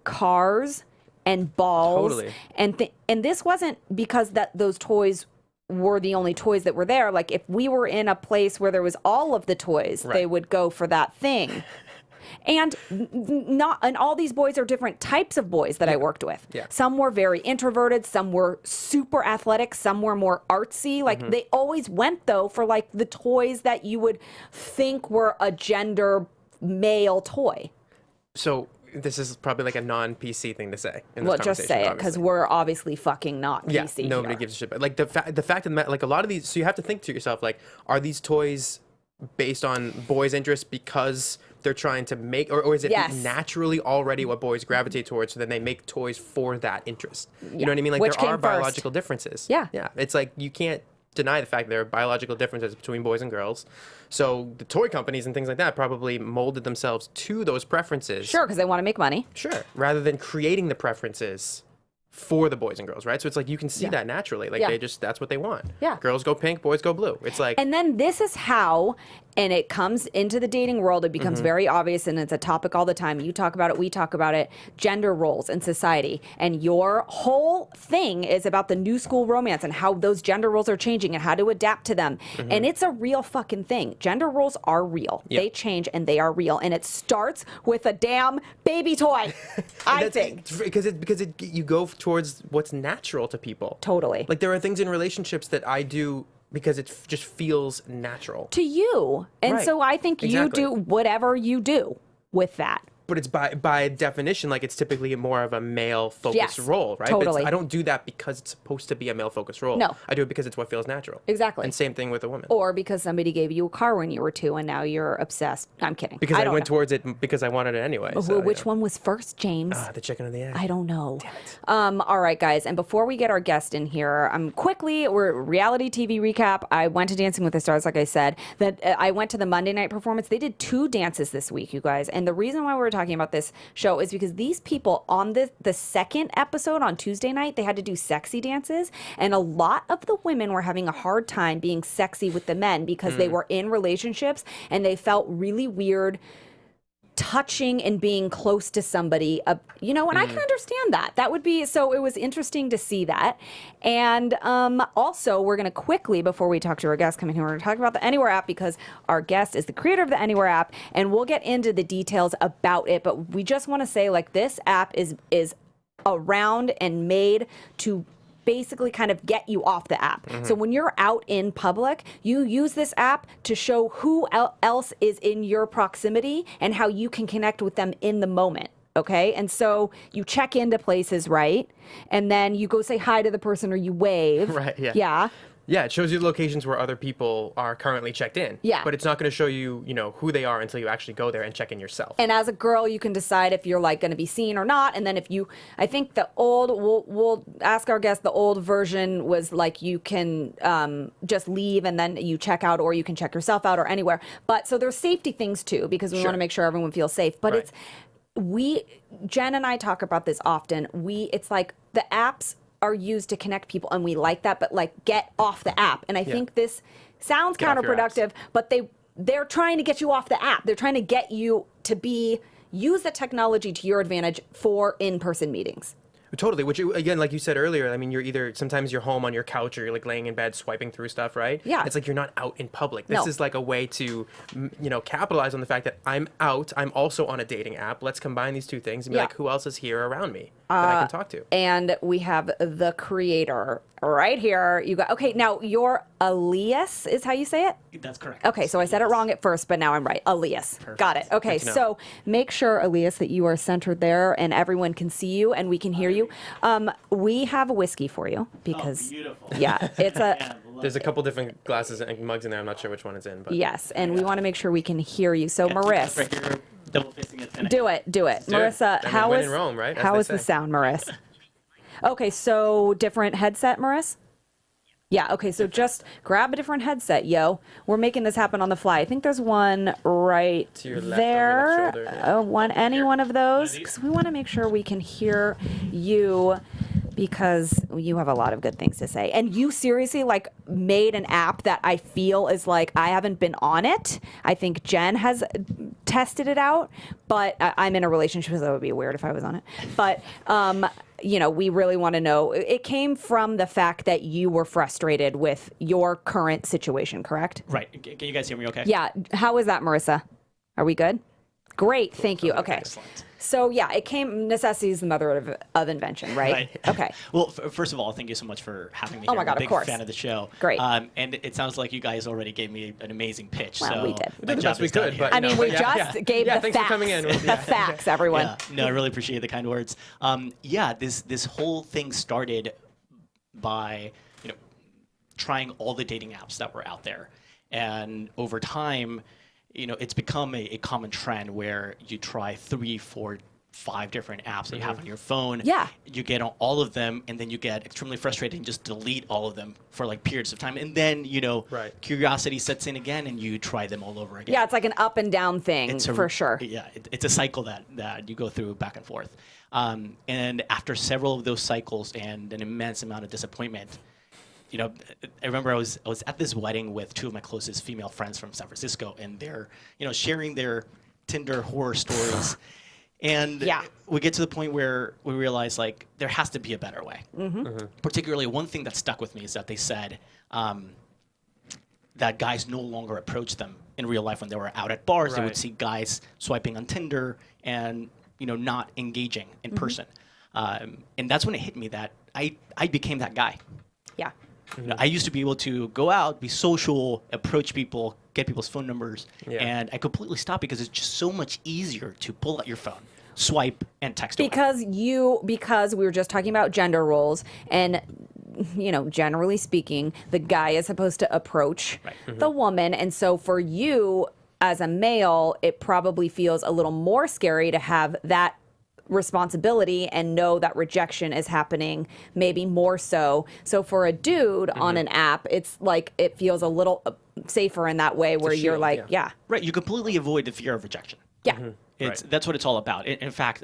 cars and balls. Totally. And this wasn't because those toys were the only toys that were there. Like if we were in a place where there was all of the toys, they would go for that thing. And all these boys are different types of boys that I worked with. Yeah. Some were very introverted, some were super athletic, some were more artsy. Like they always went though for like the toys that you would think were a gender male toy. So this is probably like a non-PC thing to say. In this Well, just say it, because obviously. we're obviously fucking not Yeah, PC nobody here. gives a shit. But like the fact of the matter, like a lot of these, so you have to think to yourself, like, are these toys based on boys' interests because they're trying to make, or is it Yes. naturally already what boys gravitate towards, so then they make toys for that interest? You know what I mean? Like Which there are came first? biological differences. Yeah. Yeah. It's like you can't deny the fact that there are biological differences between boys and girls. So the toy companies and things like that probably molded themselves to those preferences. Sure, because they want to make money. Sure. Rather than creating the preferences for the boys and girls, right? So it's like you can see that naturally. Like Yeah. that's what they want. Yeah. Girls go pink, boys go blue. It's like And then this is how, and it comes into the dating world, it becomes very obvious, and it's a topic all the time. You talk about it, we talk about it, gender roles in society. And your whole thing is about the new school romance and how those gender roles are changing and how to adapt to them. And it's a real fucking thing. Gender roles are real. Yep. They change and they are real. And it starts with a damn baby toy, I think. because you go towards what's natural to people. Totally. Like there are things in relationships that I do because it just feels natural. To you. And Right. so I think Exactly. you do whatever you do with that. But it's by definition, like it's typically more of a male focused Yes, role, right? But totally. I don't do that because it's supposed to be a male focused role. No. I do it because it's what feels natural. Exactly. And same thing with a woman. Or because somebody gave you a car when you were 2 and now you're obsessed. I'm kidding. Because I don't went know. towards it because I wanted it anyway. Well, So, which yeah. one was first, James? The chicken or the egg? I don't know. All right, guys. And before we get our guest in here, we're reality TV recap. I went to Dancing with the Stars, like I said. That I went to the Monday night performance. They did 2 dances this week, you guys. And the reason why we're talking about this show is because these people on the second episode on Tuesday night, they had to do sexy dances. And a lot of the women were having a hard time being sexy with the men because they were in relationships and they felt really weird touching and being close to somebody, and I can understand that. That would be, so it was interesting to see that. And also, we're going to quickly, before we talk to our guest coming here, we're going to talk about the ANYWR app because our guest is the creator of the ANYWR app, and we'll get into the details about it. But we just want to say, like, this app is around and made to basically kind of get you off the app. So when you're out in public, you use this app to show who else is in your proximity and how you can connect with them in the moment. Okay. And so you check into places, right? And then you go say hi to the person or you wave. Right, yeah. Yeah. Yeah, it shows you locations where other people are currently checked in. Yeah. But it's not going to show you, who they are until you actually go there and check in yourself. And as a girl, you can decide if you're like going to be seen or not. And then I think we'll ask our guest, the old version was like you can just leave and then you check out, or you can check yourself out or anywhere. But so there's safety things too, because we Sure. want to make sure everyone feels safe. But Right. Jen and I talk about this often. It's like the apps are used to connect people and we like that, but like get off the app. And I think this sounds Get off your counterproductive, but they're trying to get you off the app. They're trying to get you to use the technology to your advantage for in-person meetings. Totally, which again, like you said earlier, I mean, sometimes you're home on your couch or you're like laying in bed swiping through stuff, right? Yeah. It's like you're not out in public. This No. is like a way to, capitalize on the fact that I'm out. I'm also on a dating app. Let's combine these two things and be Yeah. like, who else is here around me that I can talk to? And we have the creator right here. Okay, now your Elias is how you say it? That's correct. Okay, so I said it wrong at first, but now I'm right. Elias. Got it. Okay, Good to know. so make sure, Elias, that you are centered there and everyone can see you and we can hear you. We have a whiskey for you because, Beautiful. yeah, it's a, Yeah, love There's a it. couple different glasses and mugs in there. I'm not sure which one it's in, but yes, and we want to make sure we can hear you. So, Got Maris, right here, double fisting it. do it. do it. Marissa, I mean, how when is in Rome, right? As how they is the say. sound, Maris? Okay, so different headset, Maris? Yeah, okay, so just grab a different headset, yo. We're making this happen on the fly. I think there's one right To your left, on your there. left shoulder, yeah. Any one of those? these? Because we want to make sure we can hear you because you have a lot of good things to say. And you seriously made an app that I feel is like, I haven't been on it. I think Jen has tested it out, but I'm in a relationship, so that would be weird if I was on it. But we really want to know. It came from the fact that you were frustrated with your current situation, correct? Right. Can you guys hear me okay? Yeah. How is that, Marissa? Are we good? Great. Thank you. Okay. Excellent. So yeah, necessity is the mother of invention, right? Okay. Well, first of all, thank you so much for having me Oh here. my God, I'm a of big course. fan of the show. Great. And it sounds like you guys already gave me an amazing pitch. Well, so we did. We my did the job best we is done could, here. but I mean, we just gave the thanks facts. for coming in. The facts, everyone. No, I really appreciate the kind words. This whole thing started by trying all the dating apps that were out there, and over time, it's become a common trend where you try 3, 4, 5 different apps that you have on your phone. Yeah. You get on all of them, and then you get extremely frustrated and just delete all of them for like periods of time, and then Right. curiosity sets in again, and you try them all over again. Yeah, it's like an up and down thing for sure. Yeah, it's a cycle that you go through back and forth. And after several of those cycles and an immense amount of disappointment, I remember I was at this wedding with 2 of my closest female friends from San Francisco, and they're sharing their Tinder horror stories. And Yeah. we get to the point where we realize like there has to be a better way. Particularly, one thing that stuck with me is that they said that guys no longer approach them in real life when they were out at bars. They would Right. see guys swiping on Tinder and not engaging in person. And that's when it hit me that I became that guy. Yeah. I used to be able to go out, be social, approach people, get people's phone numbers, Yeah. and I completely stopped because it's just so much easier to pull out your phone, swipe, and text away. Because we were just talking about gender roles, and generally speaking, the guy is supposed to approach the woman, and so for you as a male, it probably feels a little more scary to have that responsibility and know that rejection is happening, maybe more so. So for a dude on an app, it's like it feels a little safer in that way where you're shield, like, yeah. Right, you completely avoid the fear of rejection. Yeah. That's what it's all about. In fact,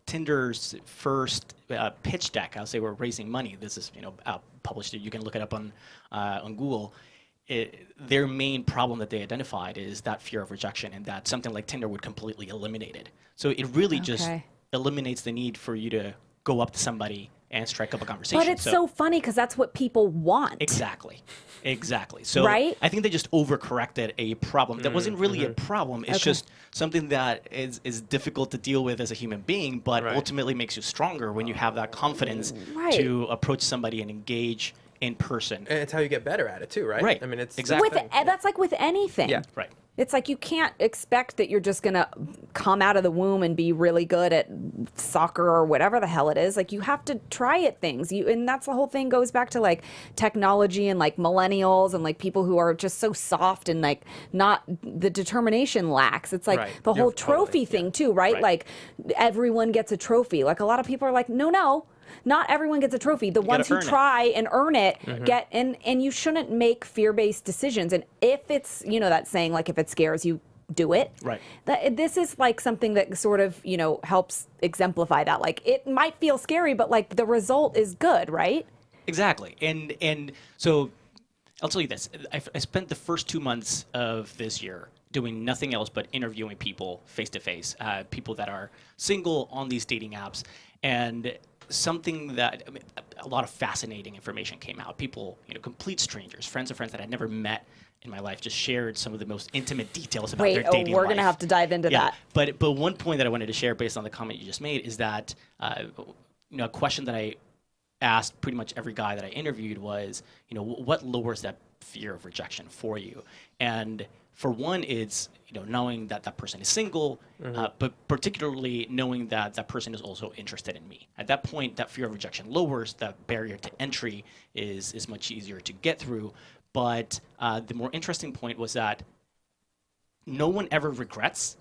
Tinder's first pitch deck, I'll say we're raising money. This is published. You can look it up on Google. Their main problem that they identified is that fear of rejection, and that something like Tinder would completely eliminate it. So it really just eliminates the need for you to go up to somebody and strike up a conversation. But it's so funny because that's what people want. Exactly. So Right? I think they just overcorrected a problem that wasn't really a problem. It's just something that is difficult to deal with as a human being, but ultimately makes you stronger when you have that confidence to approach somebody and engage in person. And it's how you get better at it too, right? Right. I mean, it's Exactly. That's like with anything. Yeah. Right. It's like you can't expect that you're just going to come out of the womb and be really good at soccer or whatever the hell it is. Like you have to try at things. And that's the whole thing goes back to like technology and like millennials and like people who are just so soft and like not the determination lacks. It's like the whole trophy thing too, right? Like everyone gets a trophy. Like a lot of people are like, no. Not everyone gets a trophy. The ones who try and earn it get, and you shouldn't make fear-based decisions. And if it's, that saying, like if it scares you, do it. Right. This is like something that sort of, helps exemplify that. Like it might feel scary, but like the result is good, right? Exactly. And so I'll tell you this. I spent the first 2 months of this year doing nothing else but interviewing people face-to-face, people that are single on these dating apps. And something that a lot of fascinating information came out. People, complete strangers, friends of friends that I'd never met in my life, just shared some of the most intimate details about their dating life. We're going to have to dive into that. But one point that I wanted to share based on the comment you just made is that a question that I asked pretty much every guy that I interviewed was, what lowers that fear of rejection for you? And for one, it's knowing that that person is single, but particularly knowing that that person is also interested in me. At that point, that fear of rejection lowers. That barrier to entry is much easier to get through. But the more interesting point was that no one ever regrets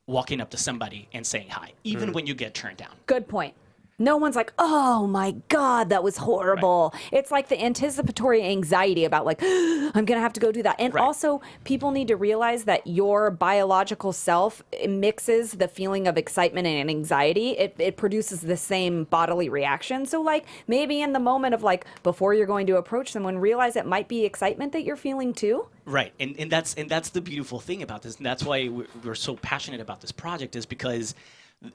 walking up to somebody and saying hi, even when you get turned down. Good point. No one's like, oh my God, that was horrible. Right. It's like the anticipatory anxiety about like, I'm going to have to go do that. And also people need to realize that your biological self mixes the feeling of excitement and anxiety. It produces the same bodily reaction. So like maybe in the moment of like, before you're going to approach someone, realize it might be excitement that you're feeling too. Right. And that's the beautiful thing about this. And that's why we're so passionate about this project, is because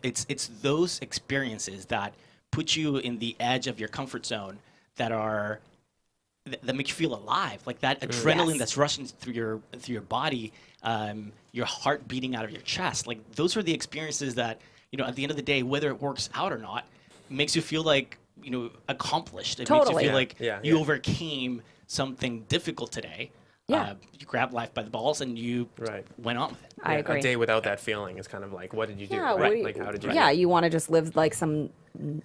it's those experiences that put you in the edge of your comfort zone that make you feel alive, like that adrenaline Yes. that's rushing through your body, your heart beating out of your chest. Like those are the experiences that, at the end of the day, whether it works out or not, makes you feel like, accomplished. It makes you Totally. feel like Yeah, you yeah. overcame something difficult today. Yeah. You grabbed life by the balls and you Right. went on with it. I agree. A day without that feeling is kind of like, what did you do? Yeah, Right? Like, how did you? Yeah, you want to just live like some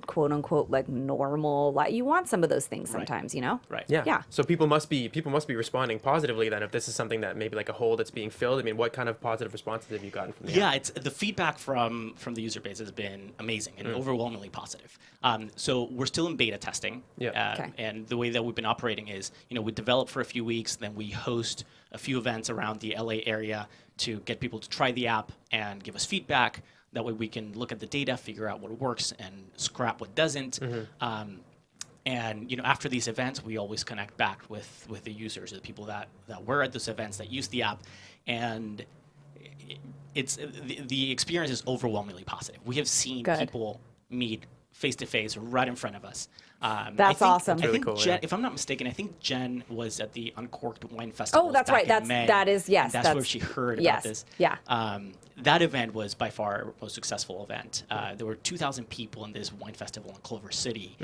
quote unquote like normal life. You want some of those things Right. sometimes, Right. Yeah. Yeah. So people must be responding positively then if this is something that maybe like a hole that's being filled. I mean, what kind of positive responses have you gotten from the app? Yeah, it's the feedback from the user base has been amazing and overwhelmingly positive. So we're still in beta testing. Yeah. Okay. And the way that we've been operating is, we develop for a few weeks, then we host a few events around the LA area to get people to try the app and give us feedback. That way we can look at the data, figure out what works, and scrap what doesn't. And after these events, we always connect back with the users, the people that were at those events that use the app, and it's the experience is overwhelmingly positive. We have seen Good. people meet face to face right in front of us. That's awesome. I really think cool, Jen, yeah. if I'm not mistaken, I think Jen was at the Uncorked Wine Festival. Oh, that's right. back in May, That is, yes. and that's where she heard yes, about this. Yeah. That event was by far our most successful event. There were 2,000 people in this wine festival in Culver City,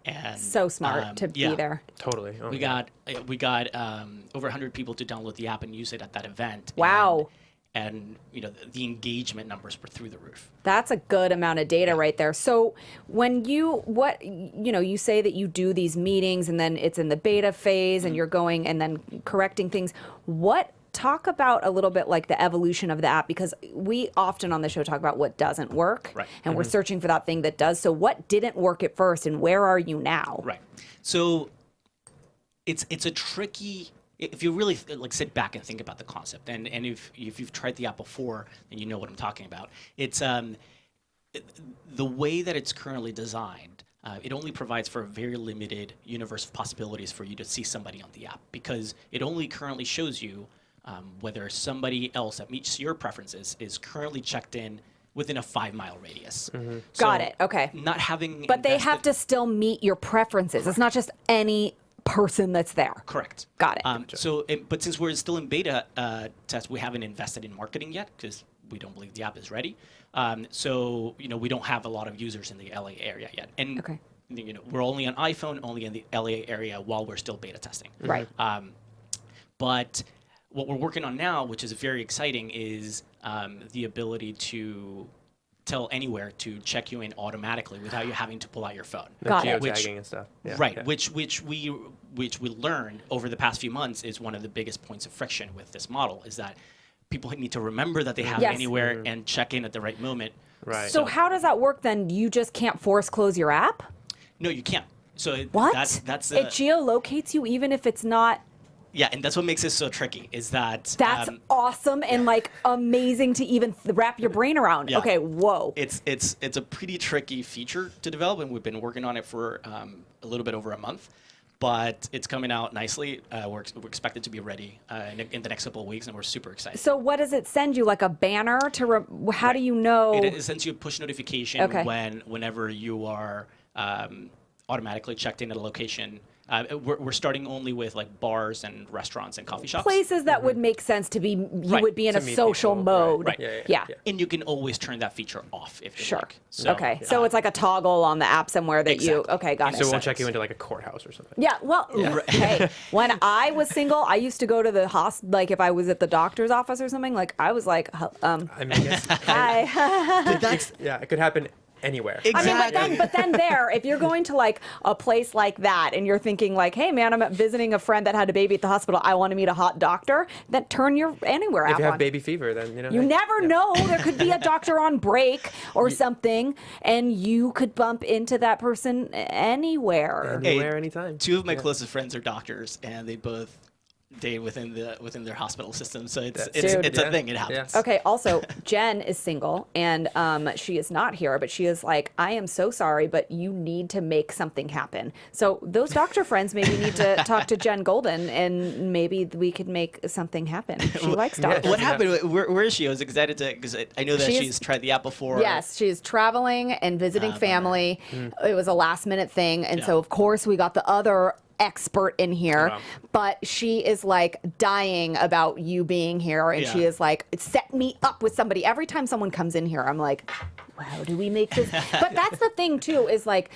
and So smart to be there. Totally. Oh, we yeah. got over 100 people to download the app and use it at that event. Wow. And the engagement numbers were through the roof. That's a good amount of data right there. So when you say that you do these meetings and then it's in the beta phase and you're going and then correcting things. Talk about a little bit like the evolution of the app, because we often on the show talk about what doesn't work, Right. and we're searching for that thing that does. So what didn't work at first, and where are you now? Right. So it's a tricky. If you really sit back and think about the concept, and if you've tried the app before, then you know what I'm talking about. It's the way that it's currently designed. It only provides for a very limited universe of possibilities for you to see somebody on the app, because it only currently shows you whether somebody else that meets your preferences is currently checked in within a 5-mile radius. Got it. Okay. Not having, But they have to still meet your preferences. It's not just any person that's there. Correct. Got it. But since we're still in beta test, we haven't invested in marketing yet because we don't believe the app is ready. So we don't have a lot of users in the LA area yet, and Okay. We're only on iPhone, only in the LA area while we're still beta testing. Right. But what we're working on now, which is very exciting, is the ability to tell ANYWR to check you in automatically without you having to pull out your phone. Got it. Geotagging and stuff. Yeah, Right, yeah. which we learned over the past few months is one of the biggest points of friction with this model, is that people need to remember that they have Yes. ANYWR and check in at the right moment. Right. So how does that work then? You just can't force close your app? No, you can't. So What? That's It geolocates you even if it's not. yeah, and that's what makes it so tricky. Is that That's awesome and like amazing to even wrap your brain around. Yeah. Okay, whoa. it's a pretty tricky feature to develop, and we've been working on it for a little bit over a month. But it's coming out nicely. We're expected to be ready in the next couple of weeks, and we're super excited. So what does it send you? Like a banner to? How do you know? It sends you a push notification Okay. whenever you are automatically checked in at a location. We're starting only with like bars and restaurants and coffee shops. Places that would make sense to be. You Right. would be in To a meet social people, mode. right. Right. Yeah. And you can always turn that feature off if you Sure. like. So, Okay. So it's like a toggle on the app somewhere that you. Exactly. Okay, got So it. it won't check you into like a courthouse or something. Yeah, well, hey, when I was single, I used to go to the like if I was at the doctor's office or something, like I was like, I mean, I guess, hi. yeah, it could happen anywhere. I mean, but then if you're going to like a place like that and you're thinking like, hey man, I'm visiting a friend that had a baby at the hospital, I want to meet a hot doctor, then turn your ANYWR app If you have on. baby fever, then You hey, never yeah. know. There could be a doctor on break or something, and you could bump into that person anywhere. Anywhere, anytime. Two of my closest friends are doctors, and they both date within their hospital system. So it's Dude. a thing. It happens. Yeah. Okay, also, Jen is single, and she is not here, but she is like, I am so sorry, but you need to make something happen. So those doctor friends maybe need to talk to Jen Golden, and maybe we could make something happen. She likes doctors. What happened? Where is she? I was excited to, because I know that she's tried the app before. Yes, she's traveling and visiting family. It was a last minute thing, and so of course we got the other expert in here, Wow. but she is like dying about you being here, and she is like, set me up with somebody. Every time someone comes in here, I'm like, how do we make this? But that's the thing too, is like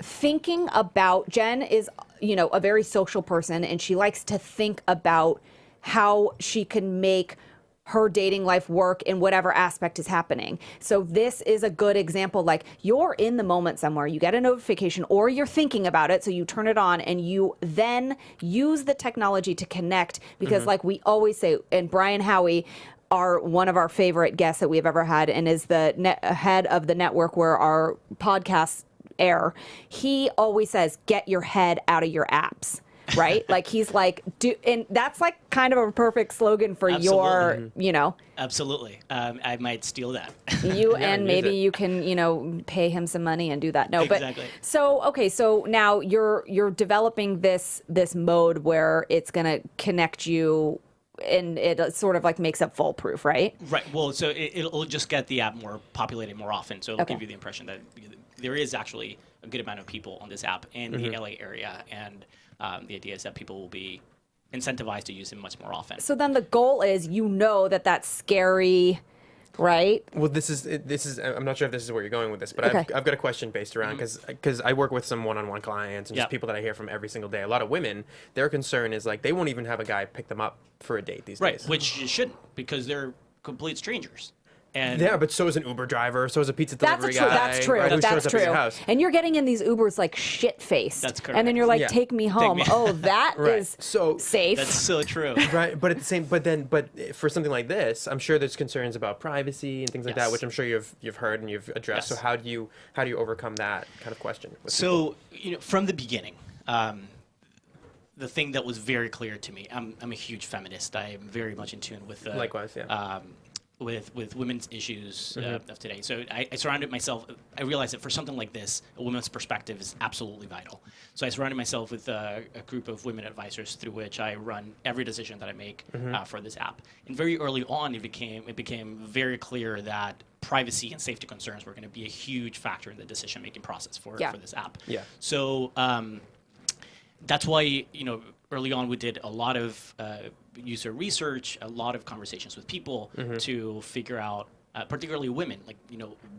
thinking about, Jen is, a very social person, and she likes to think about how she can make her dating life work in whatever aspect is happening. So this is a good example. Like, you're in the moment somewhere, you get a notification, or you're thinking about it, so you turn it on, and you then use the technology to connect, because like we always say, and Brian Howie are one of our favorite guests that we've ever had, and is the head of the network where our podcasts air. He always says, get your head out of your apps. Right? Like, he's like, and that's like kind of a perfect slogan for Absolutely. your, Absolutely. I might steal that. and maybe it. you can, pay him some money and do that. No, Exactly. but so now you're developing this mode where it's going to connect you, and it sort of like makes it foolproof, right? Right. Well, so it'll just get the app more populated more often. So it'll give you the impression that there is actually a good amount of people on this app in the LA area, and the idea is that people will be incentivized to use it much more often. So then the goal is, that's scary, right? Well, this is. I'm not sure if this is where you're going with this, but Okay. I've got a question based around, because I work with some one-on-one clients and just Yeah. people that I hear from every single day. A lot of women, their concern is like they won't even have a guy pick them up for a date these Right, days. which you shouldn't, because they're complete strangers. And Yeah, but so is an Uber driver, so is a pizza delivery guy. That's true. right, who That's shows up at your true. house. And you're getting in these Ubers like shit faced. That's And then correct. you're like, Yeah. take me home. me- Oh, that is Right. So- safe. that's so true. Right, but at the same, but for something like this, I'm sure there's concerns about privacy and things like that, Yes. which I'm sure you've heard and you've addressed. Yes. So how do you overcome that kind of question? with So, from the beginning, the thing that was very clear to me, I'm a huge feminist. I am very much in tune with Likewise, yeah. With women's issues of today. So I surrounded myself. I realized that for something like this, a woman's perspective is absolutely vital. So I surrounded myself with a group of women advisors through which I run every decision that I make for this app. And very early on, it became very clear that privacy and safety concerns were going to be a huge factor in the decision-making process for this app. Yeah. So that's why, early on we did a lot of user research, a lot of conversations with people to figure out, particularly women, like,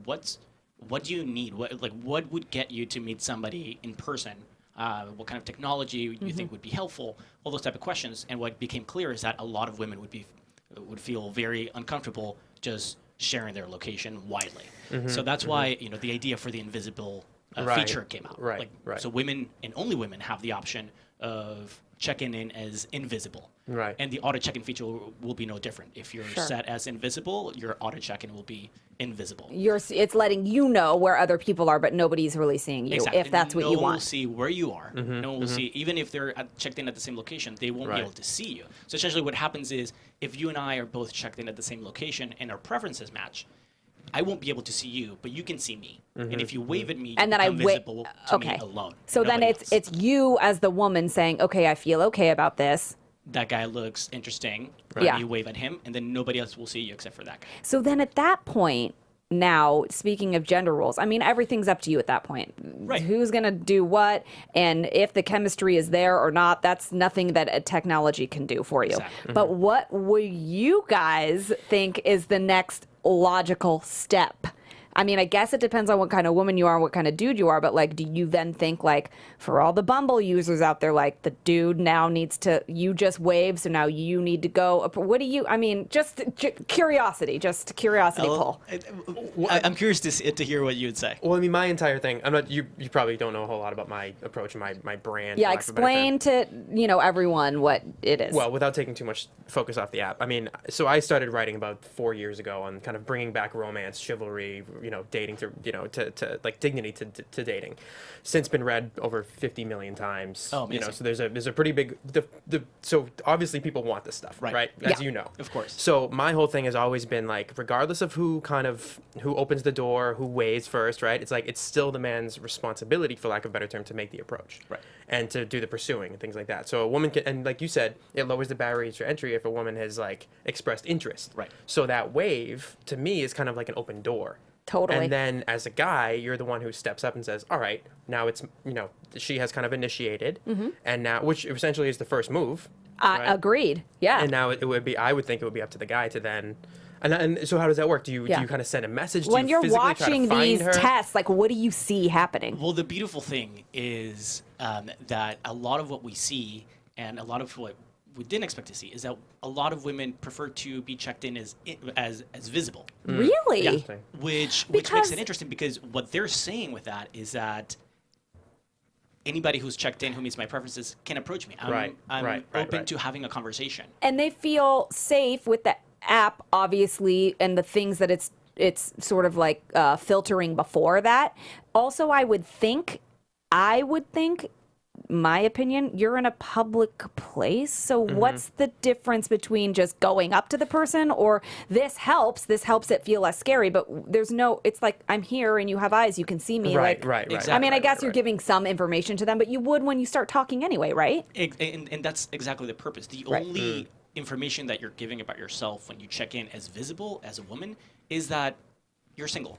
what do you need? What would get you to meet somebody in person? What kind of technology you think would be helpful? All those type of questions. And what became clear is that a lot of women would feel very uncomfortable just sharing their location widely. So that's why, the idea for the invisible Right. feature came out. Right. So women, and only women, have the option of checking in as invisible. Right. And the auto check-in feature will be no different. If you're set as invisible, your auto check-in will be invisible. It's letting you know where other people are, but nobody's really seeing you, Exactly. if that's what no you one will want. see where you are. No one will see, even if they're checked in at the same location, they won't be Right. able to see you. So essentially what happens is, if you and I are both checked in at the same location and our preferences match, I won't be able to see you, but you can see me. And if you wave at me, And you then I become visible to me alone. So then Nobody else. it's you as the woman saying, okay, I feel okay about this. That guy looks interesting. Yeah. You wave at him, and then nobody else will see you except for that guy. So then at that point, now, speaking of gender roles, I mean, everything's up to you at that point. Right. Who's going to do what? And if the chemistry is there or not, that's nothing that a technology can do for you. Exactly. But what would you guys think is the next logical step? I mean, I guess it depends on what kind of woman you are and what kind of dude you are, but like, do you then think like, for all the Bumble users out there, like the dude now needs to, you just wave, so now you need to go. What do you, I mean, just curiosity pull. I'm curious to hear what you would say. Well, I mean, my entire thing. I'm not. You probably don't know a whole lot about my approach and my brand. Yeah, for lack of a better term. explain to, everyone what it is. Well, without taking too much focus off the app. I mean, so I started writing about 4 years ago on kind of bringing back romance, chivalry, dating to like dignity to dating, since been read over 50 million times. Oh, amazing. So there's a pretty big so obviously people want this stuff, right? As you know, of course. So my whole thing has always been like, regardless of who opens the door, who weighs first, right? It's like it's still the man's responsibility, for lack of a better term, to make the approach, right, and to do the pursuing and things like that. So a woman can, and like you said, it lowers the barriers to entry if a woman has like expressed interest. Right. So that wave to me is kind of like an open door. Totally. And then as a guy, you're the one who steps up and says, all right, now it's, she has kind of initiated, and now, which essentially is the first move. Right? Agreed. Yeah. And now I would think it would be up to the guy to then, and so how does that work? Do you kind of send a message? When do you you're physically try to watching find these her? tests, like, what do you see happening? Well, the beautiful thing is that a lot of what we see, and a lot of what we didn't expect to see, is that a lot of women prefer to be checked in as visible. Really? Yeah. Which Because- makes it interesting, because what they're saying with that is that anybody who's checked in who meets my preferences can approach me. I'm open to having a conversation. And they feel safe with the app, obviously, and the things that it's sort of like filtering before that. Also, I would think, my opinion, you're in a public place. So what's the difference between just going up to the person, or this helps it feel less scary, but it's like, I'm here and you have eyes, you can see me. Right. Exactly. I mean, I guess you're giving some information to them, but you would when you start talking anyway, right? And that's exactly the purpose. The only information that you're giving about yourself when you check in as visible as a woman is that you're single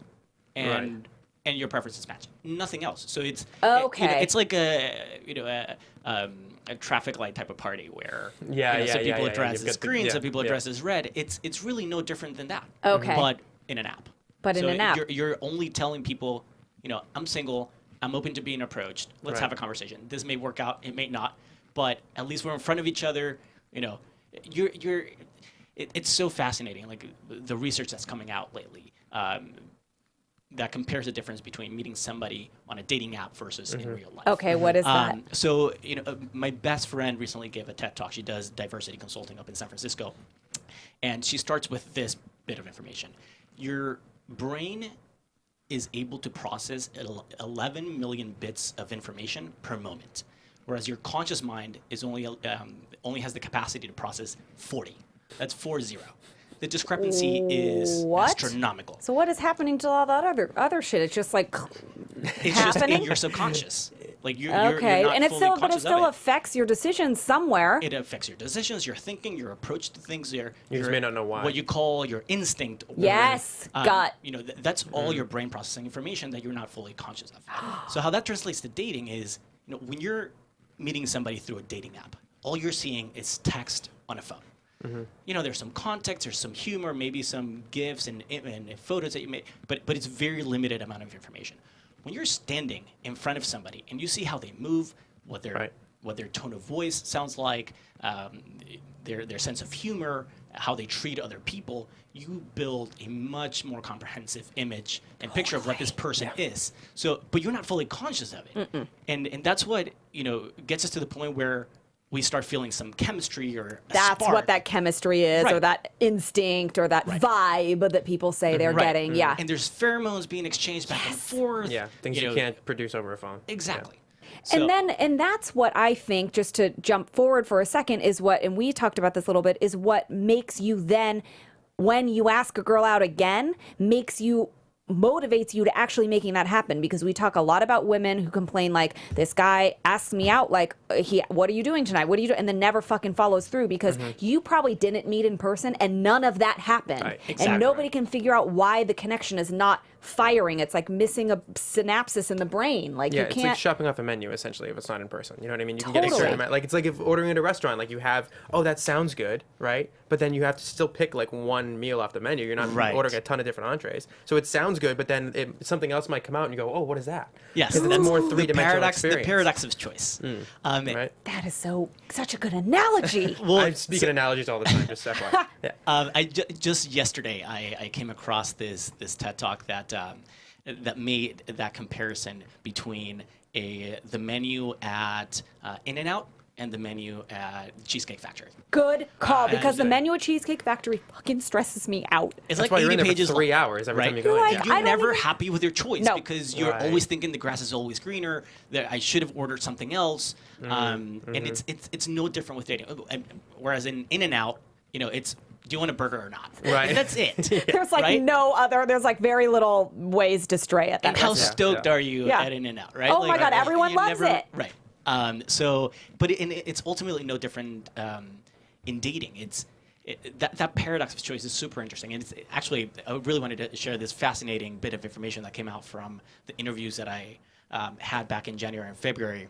and your preferences match. Nothing else. So it's it's like a traffic light type of party where some people address as green, some people address as red. It's really no different than that. Okay. But in an app. But in an app. You're only telling people, I'm single, I'm open to being approached. Let's have a conversation. This may work out, it may not, but at least we're in front of each other. It's so fascinating, like the research that's coming out lately. That compares the difference between meeting somebody on a dating app versus in real life. Okay, what is that? So, my best friend recently gave a TED Talk. She does diversity consulting up in San Francisco. And she starts with this bit of information. Your brain is able to process 11 million bits of information per moment, whereas your conscious mind is only has the capacity to process 40. That's 40. The discrepancy is astronomical. So what is happening to all that other shit? It's just like it's happening? just in your subconscious. Like you're okay, not and it fully still, but it conscious still of it. affects your decisions somewhere. It affects your decisions, your thinking, your approach to things. You just may not know why. What you call your instinct. Or, Yes, gut. That's all your brain processing information that you're not fully conscious of. So how that translates to dating is, when you're meeting somebody through a dating app, all you're seeing is text on a phone. There's some context, there's some humor, maybe some GIFs and photos that you made, but it's very limited amount of information. When you're standing in front of somebody and you see how they move, what their tone of voice sounds like, their sense of humor, how they treat other people, you build a much more comprehensive image and picture of what this person is. So, but you're not fully conscious of it, and that's what gets us to the point where we start feeling some chemistry or a That's spark. what that chemistry is, or that instinct, or that vibe that people say they're getting. Yeah. And there's pheromones being exchanged back and forth. Yeah, things you can't produce over a phone. Exactly. Yeah. So, And that's what I think, just to jump forward for a second, is what, and we talked about this a little bit, is what makes you then, when you ask a girl out again, motivates you to actually making that happen. Because we talk a lot about women who complain like, this guy asks me out, like, what are you doing tonight? What are you doing? And then never fucking follows through, because you probably didn't meet in person and none of that happened. Right. Exactly. And nobody can figure out why the connection is not firing. It's like missing a synapsis in the brain. Like Yeah, you it's can't. like shopping off a menu, essentially, if it's not in person. You know what I mean? You can get a Totally. certain amount. Like, it's like if ordering at a restaurant, like you have, that sounds good, right? But then you have to still pick like one meal off the menu. You're not Right. ordering a ton of different entrees. So it sounds good, but then something else might come out and you go, what is that? yes, Because it's that's more the three-dimensional experience. The paradox of choice. Right? That is such a good analogy. I speak in analogies all the time, just FYI. Yeah. Just yesterday, I came across this TED Talk that made that comparison between the menu at In-N-Out and the menu at Cheesecake Factory. Good call, because the and- menu at Cheesecake Factory fucking stresses me out. It's That's like why you're 80 in there pages for 3 long, hours every right? time you go in. Like, Yeah. I You're don't never even- happy with your choice No. because you're Right. always thinking the grass is always greener. That I should have ordered something else, and it's no different with dating. Whereas in In-N-Out, it's do you want a burger or not? Right. And that's it. There's like right? no other. There's like very little ways to stray at that. And how restaurant. stoked Yeah. are you Yeah. at In-N-Out, right? Oh my God, everyone you loves it. Right. But it's ultimately no different in dating. That paradox of choice is super interesting, and it's actually I really wanted to share this fascinating bit of information that came out from the interviews that I had back in January and February.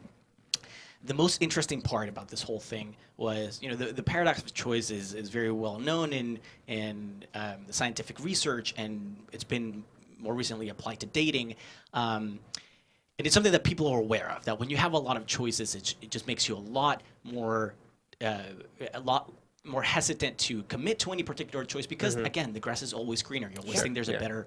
The most interesting part about this whole thing was, the paradox of choice is very well known in the scientific research, and it's been more recently applied to dating. And it's something that people are aware of, that when you have a lot of choices, it just makes you a lot more hesitant to commit to any particular choice because, again, the grass is always greener. You always think there's a better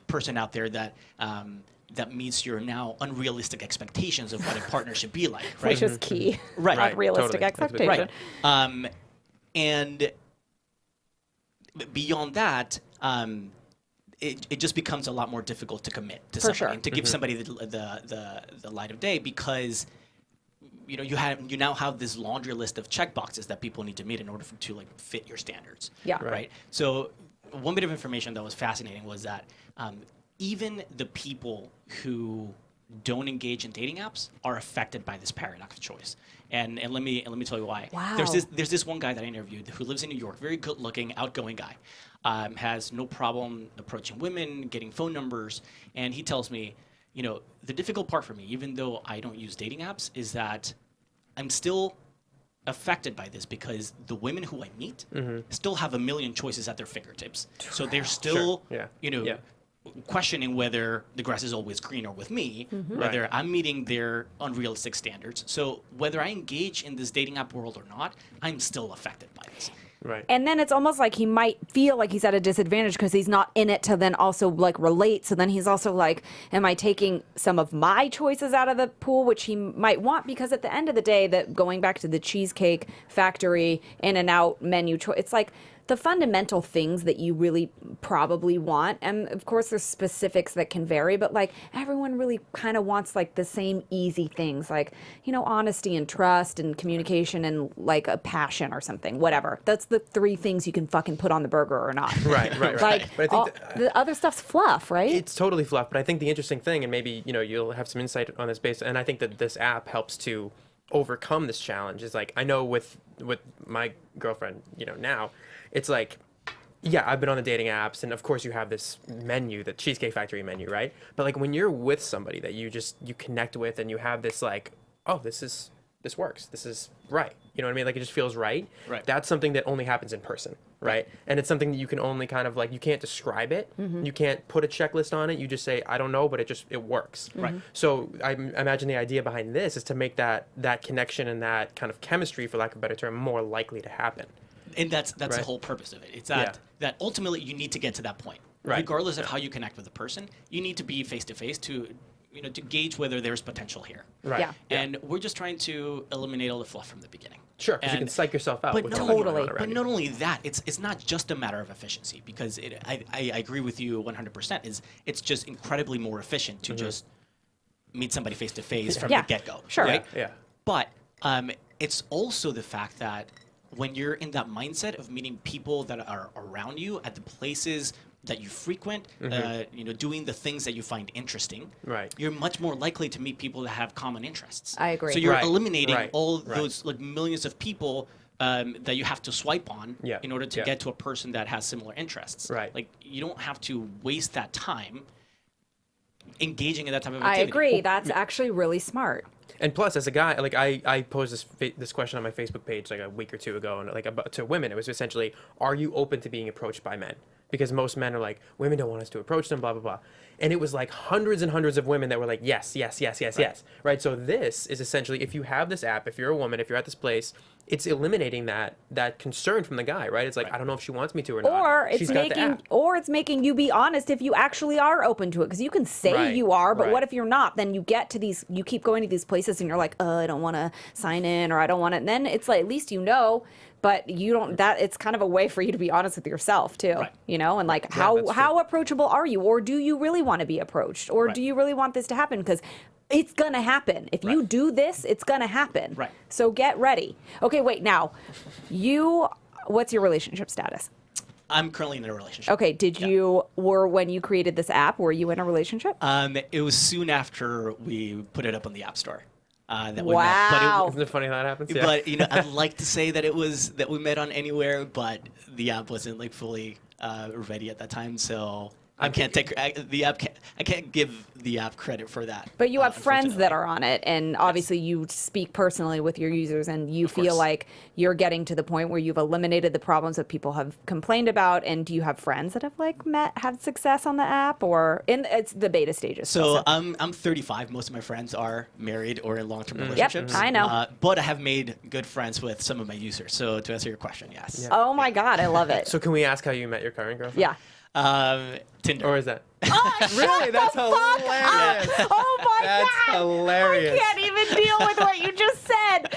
person out there that meets your now unrealistic expectations of what a partner should be like, right? Which is key. Right. Not Right, realistic totally. That's a big expectation. Right. And beyond that, it just becomes a lot more difficult to commit to For somebody sure. and to give somebody the light of day because you now have this laundry list of check boxes that people need to meet in order to fit your standards. Yeah. Right. So one bit of information that was fascinating was that even the people who don't engage in dating apps are affected by this paradox of choice. And let me tell you why. Wow. There's this one guy that I interviewed who lives in New York, very good looking, outgoing guy, has no problem approaching women, getting phone numbers, and he tells me, the difficult part for me, even though I don't use dating apps, is that I'm still affected by this because the women who I meet still have a million choices at their fingertips. So they're still, Sure. you know, questioning whether the grass is always greener with me, whether I'm meeting their unrealistic standards. So whether I engage in this dating app world or not, I'm still affected by this. Right. And then it's almost like he might feel like he's at a disadvantage because he's not in it to then also like relate. So then he's also like, am I taking some of my choices out of the pool, which he might want? Because at the end of the day, that going back to the Cheesecake Factory In-N-Out menu choice, it's like the fundamental things that you really probably want. And of course there's specifics that can vary, but like everyone really kind of wants like the same easy things, like, you know, honesty and trust and communication and like a passion or something, whatever. That's the three things you can fucking put on the burger or not. Right. Like But I think all, the other stuff's fluff, right? it's totally fluff, but I think the interesting thing, and maybe, you know, you'll have some insight on this base, and I think that this app helps to overcome this challenge, is like, I know with my girlfriend, you know, now, it's like, yeah, I've been on the dating apps, and of course you have this menu, the Cheesecake Factory menu, right? But like when you're with somebody that you connect with, and you have this like, oh, this works, this is right, you know what I mean? Like it just feels right. Right. That's something that only happens in person, right? And it's something that you can only kind of like, you can't describe it, you can't put a checklist on it. You just say, I don't know, but it works. Right. So I imagine the idea behind this is to make that connection and that kind of chemistry, for lack of a better term, more likely to happen. And that's the Right. whole purpose of it. It's Yeah. that ultimately you need to get to that point. Right. Regardless of how you connect with a person, you need to be face to face to gauge whether there's potential here. Right. Yeah. And we're just trying to eliminate all the fluff from the beginning. Sure, because you can And- psych yourself out. But with not, what's going Totally. on but around you. not only that, it's not just a matter of efficiency, because I agree with you 100%. It's just incredibly more efficient to just meet somebody face to face from Yeah. the get-go. Sure. Right? Yeah. But it's also the fact that when you're in that mindset of meeting people that are around you at the places that you frequent, doing the things that you find interesting, Right. you're much more likely to meet people that have common interests. I agree. So you're Right, eliminating right, all right. those like millions of people that you have to swipe on Yeah, in order to yeah. get to a person that has similar interests. Right. Like you don't have to waste that time engaging in that type of I activity. agree. That's actually really smart. And plus, as a guy, like I posed this question on my Facebook page like a week or two ago, and like about, to women, it was essentially, are you open to being approached by men? Because most men are like, women don't want us to approach them, blah blah blah. And it was like hundreds and hundreds of women that were like, yes, yes, yes, yes, yes. Right. So this is essentially, if you have this app, if you're a woman, if you're at this place, it's eliminating that concern from the guy, right? It's like, I don't know if she wants me to or not. Or it's She's got the app. making you be honest if you actually are open to it, because you can say Right, you are, but right. what if you're not? Then you get to you keep going to these places and you're like, I don't want to sign in, or I don't want to. And then it's like, at least you know, but you don't. That it's kind of a way for you to be honest with yourself too, Right. you know, and like that's true. how approachable are you, or do you really want to be approached, or Right. do you really want this to happen? Because it's gonna happen. If you do this, it's gonna happen. Right. So get ready. Okay, wait. Now, what's your relationship status? I'm currently in a relationship. Okay, when you created this app, were you in a relationship? It was soon after we put it up on the App Store. That we met. Wow. Isn't it funny how that happens? Yeah. But I'd like to say that we met on ANYWR, but the app wasn't like fully ready at that time, so I can't I can't give the app credit for that. But you have friends that unfortunately. are on it, and obviously you speak personally with your users, and you feel course. like you're getting to the point where you've eliminated the problems that people have complained about. And do you have friends that have had success on the app, or it's the beta stages? So I'm 35. Most of my friends are married or in long-term relationships. I know. But I have made good friends with some of my users. So to answer your question, yes. Oh my God, I love it. So can we ask how you met your current girlfriend? Yeah. Tinder. Or is that? Oh, Really? That's hilarious. Oh my That's God. hilarious. I can't even deal with what you just said.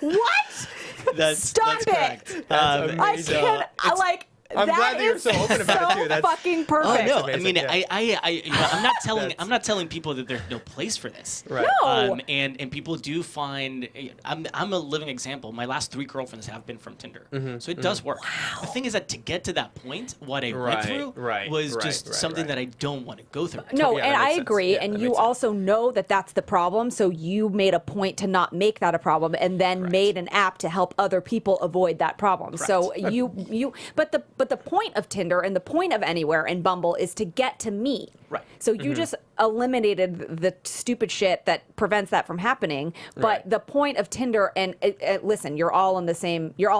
What? Stop that's it. correct. That's I amazing. can't. I'm glad that you're so open about it, too. That's fucking Oh perfect. no! amazing, I mean, yeah. I'm not telling people that there's no place for this. Right. No. And people do find I'm a living example. My last 3 girlfriends have been from Tinder, so it does work. The thing is that to get to that point, what I went Right, through right, was right, just right, something right. that I don't want to go through. No, Yeah, and that I makes sense. agree. Yeah, And that you makes sense. also know that that's the problem. So you made a point to not make that a problem, and then made an app to help other people avoid that problem. So but the point of Tinder and the point of ANYWR and Bumble is to get to meet. Right. So you just eliminated the stupid shit that prevents that from happening. But Right. the point of Tinder, and listen, you're all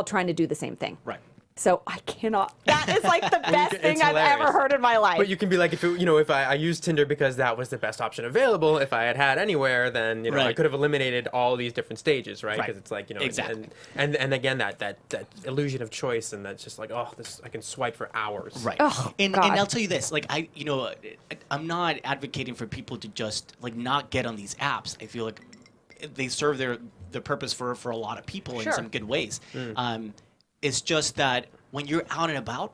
trying to do the same thing. Right. So I cannot. That is like the best It's thing I've ever hilarious. heard in my life. But you can be like, if I used Tinder because that was the best option available, if I had ANYWR, then I Right. could have eliminated all these different stages, right? Right. Because it's like Exactly. and again that illusion of choice, and that's just like, I can swipe for hours. Right. Oh, and God. I'll tell you this, I'm not advocating for people to just not get on these apps. I feel like they serve their purpose for a lot of people Sure. in some good ways. It's just that when you're out and about,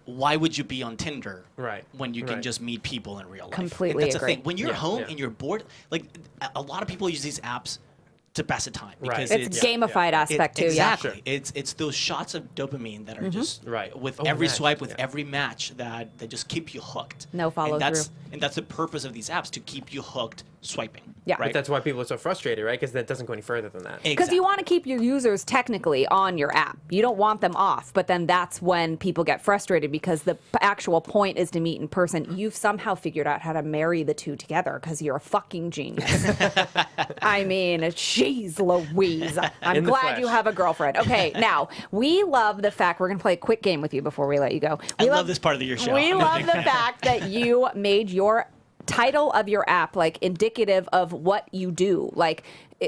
why would you be on Tinder Right. when you can Right. just meet people in real life? Completely That's agree. the thing. When you're Yeah, home yeah. and you're bored, a lot of people use these apps to pass the time Right. because it's gamified aspect too. exactly. Sure. It's those shots of dopamine that are just Right. with Oh, every match, swipe, with yeah. every match that just keep you hooked. No follow And that's the purpose of these apps, to keep you hooked swiping. Yeah. But Right. that's why people are so frustrated, right? Because that doesn't go any further than that. Because you want to keep your users technically on your app. You don't want them off, but then that's when people get frustrated, because the actual point is to meet in person. You've somehow figured out how to marry the two together because you're a fucking genius. I mean, jeez Louise. I'm In the glad flesh. you have a girlfriend. Okay, now, we love the fact, we're going to play a quick game with you before we let you go. I love this part of your show. We love the fact that you made your title of your app indicative of what you do.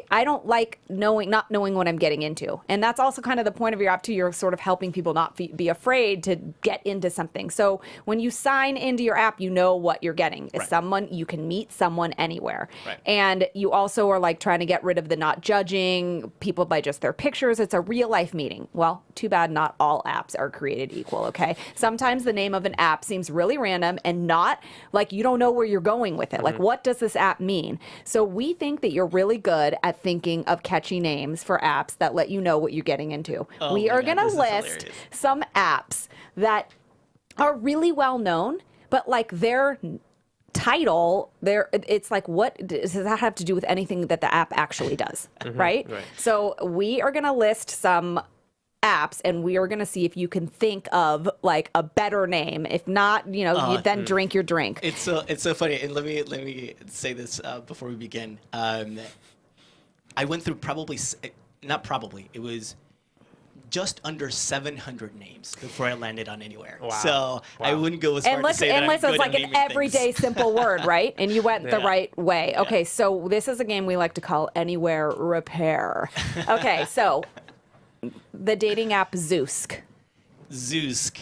I don't like not knowing what I'm getting into. And that's also kind of the point of your app too. You're sort of helping people not be afraid to get into something. So when you sign into your app, you know what you're getting. It's Right. you can meet someone anywhere. Right. And you also are trying to get rid of the not judging people by just their pictures. It's a real life meeting. Well, too bad not all apps are created equal, okay? Sometimes the name of an app seems really random and not you don't know where you're going with it. What does this app mean? So we think that you're really good at thinking of catchy names for apps that let you know what you're getting into. Oh We my are God, going to this is list hilarious. some apps that are really well known, but their title, it's what does that have to do with anything that the app actually does, right? right. So we are going to list some apps, and we are going to see if you can think of a better name. If not, you then drink your drink. It's so funny, and let me say this before we begin. I went through it was just under 700 names before I landed on ANYWR. Wow. So I wouldn't go as far to say that I'm Unless good it's at an naming everyday things. simple word, right? And you went the Yeah. right way. Okay, so this is a game we like to call ANYWR Repair. Okay, so the dating app Zoosk. Zoosk.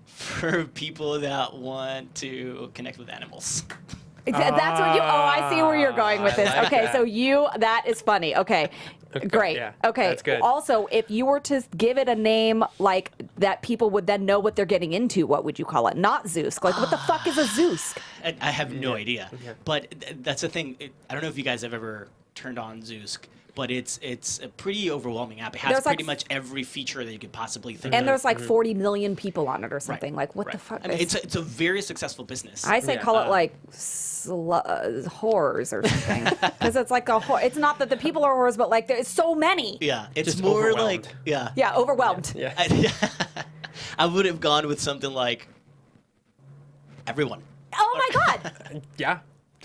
For people that want to connect with animals. That's what you. Oh, I see where you're going with this. I like Okay, that. so that is funny. Okay, great. yeah, Okay, that's good. Also, if you were to give it a name like that, people would then know what they're getting into. What would you call it? Not Zoosk. Like, what the fuck is a Zoosk? I have no idea. But that's the thing. I don't know if you guys have ever turned on Zoosk, but it's a pretty overwhelming app. It has There's like pretty much every feature that you could possibly think And of. there's like 40 million people on it or something. Right, Like, what the right. fuck? I mean, it's a very successful business. I say Yeah. call it like whores or something, because it's like a whore. It's not that the people are whores, but like there's so many. Yeah, it's Just more overwhelmed. like yeah. Yeah, overwhelmed. Yeah. I would have gone with something like everyone. Oh my god, Yeah.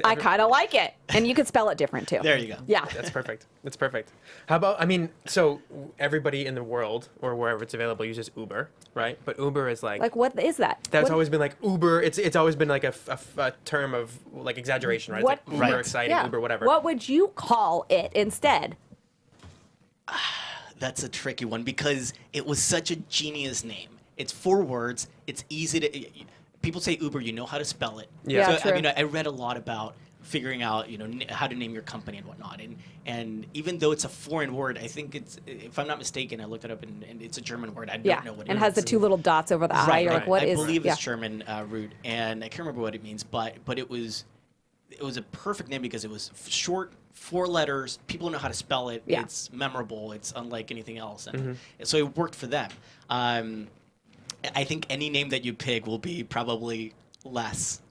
I kind of like it, and you could spell it different too. There you go. Yeah. That's perfect. That's perfect. How about, I mean, so everybody in the world or wherever it's available uses Uber, right? But Uber is like, Like, what is that? that's What- always been like Uber. It's always been like a term of like exaggeration, right? What- It's like Uber Right. exciting, yeah. Uber whatever. What would you call it instead? That's a tricky one because it was such a genius name. It's 4 words. It's easy to. People say Uber. You know how to spell it. Yeah. Yeah, So, true. I mean, I read a lot about figuring out, how to name your company and whatnot. And even though it's a foreign word, I think it's, if I'm not mistaken, I looked it up and it's a German word. I Yeah, don't know what it and is. has the 2 little dots over the eye. You're like, what I is? believe yeah. it's German root, and I can't remember what it means, but it was a perfect name because it was short, 4 letters. People know how to spell it. Yeah. It's memorable. It's unlike anything else, and so it worked for them. I think any name that you pick will be probably less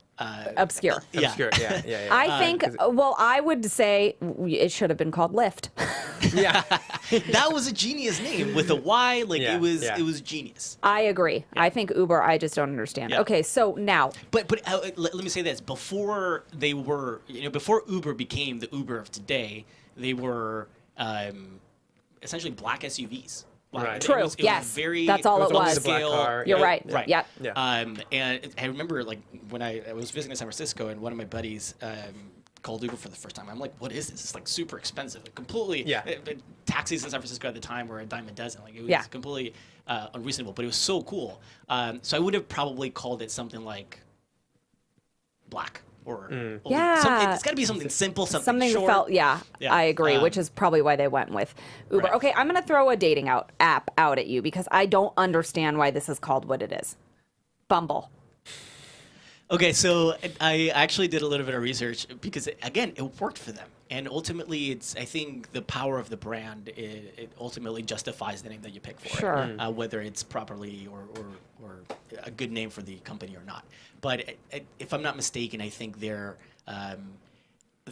Obscure. Yeah. Obscure. Yeah. Yeah. Yeah. I think. 'cause Well, I would say it should have been called Lyft. yeah. That was a genius name with a Y. Like Yeah, yeah. it was genius. I agree. I think Uber. I just don't understand. Yeah. Okay, so now But let me say this: before they were, before Uber became the Uber of today, they were essentially black SUVs. Right. True, It was yes. very, That's all it always was. a black scale. car. You're Yeah. right. Right. Yep. Yeah. And I remember like when I was visiting San Francisco and one of my buddies called Uber for the first time. I'm like, what is this? It's like super expensive. Like completely. Yeah. Taxis in San Francisco at the time were a dime a dozen. Like it was Yeah. completely unreasonable, but it was so cool. So I would have probably called it something like Black or Yeah. it's got to be something simple, something that short. felt. Yeah, Yeah. I agree. Which is probably why they went with Uber. Right. Okay, I'm gonna throw a dating app out at you because I don't understand why this is called what it is. Bumble. Okay, so I actually did a little bit of research because, again, it worked for them. And ultimately, I think the power of the brand, it ultimately justifies the name that you pick for Sure. it, whether it's properly or a good name for the company or not. But if I'm not mistaken, I think their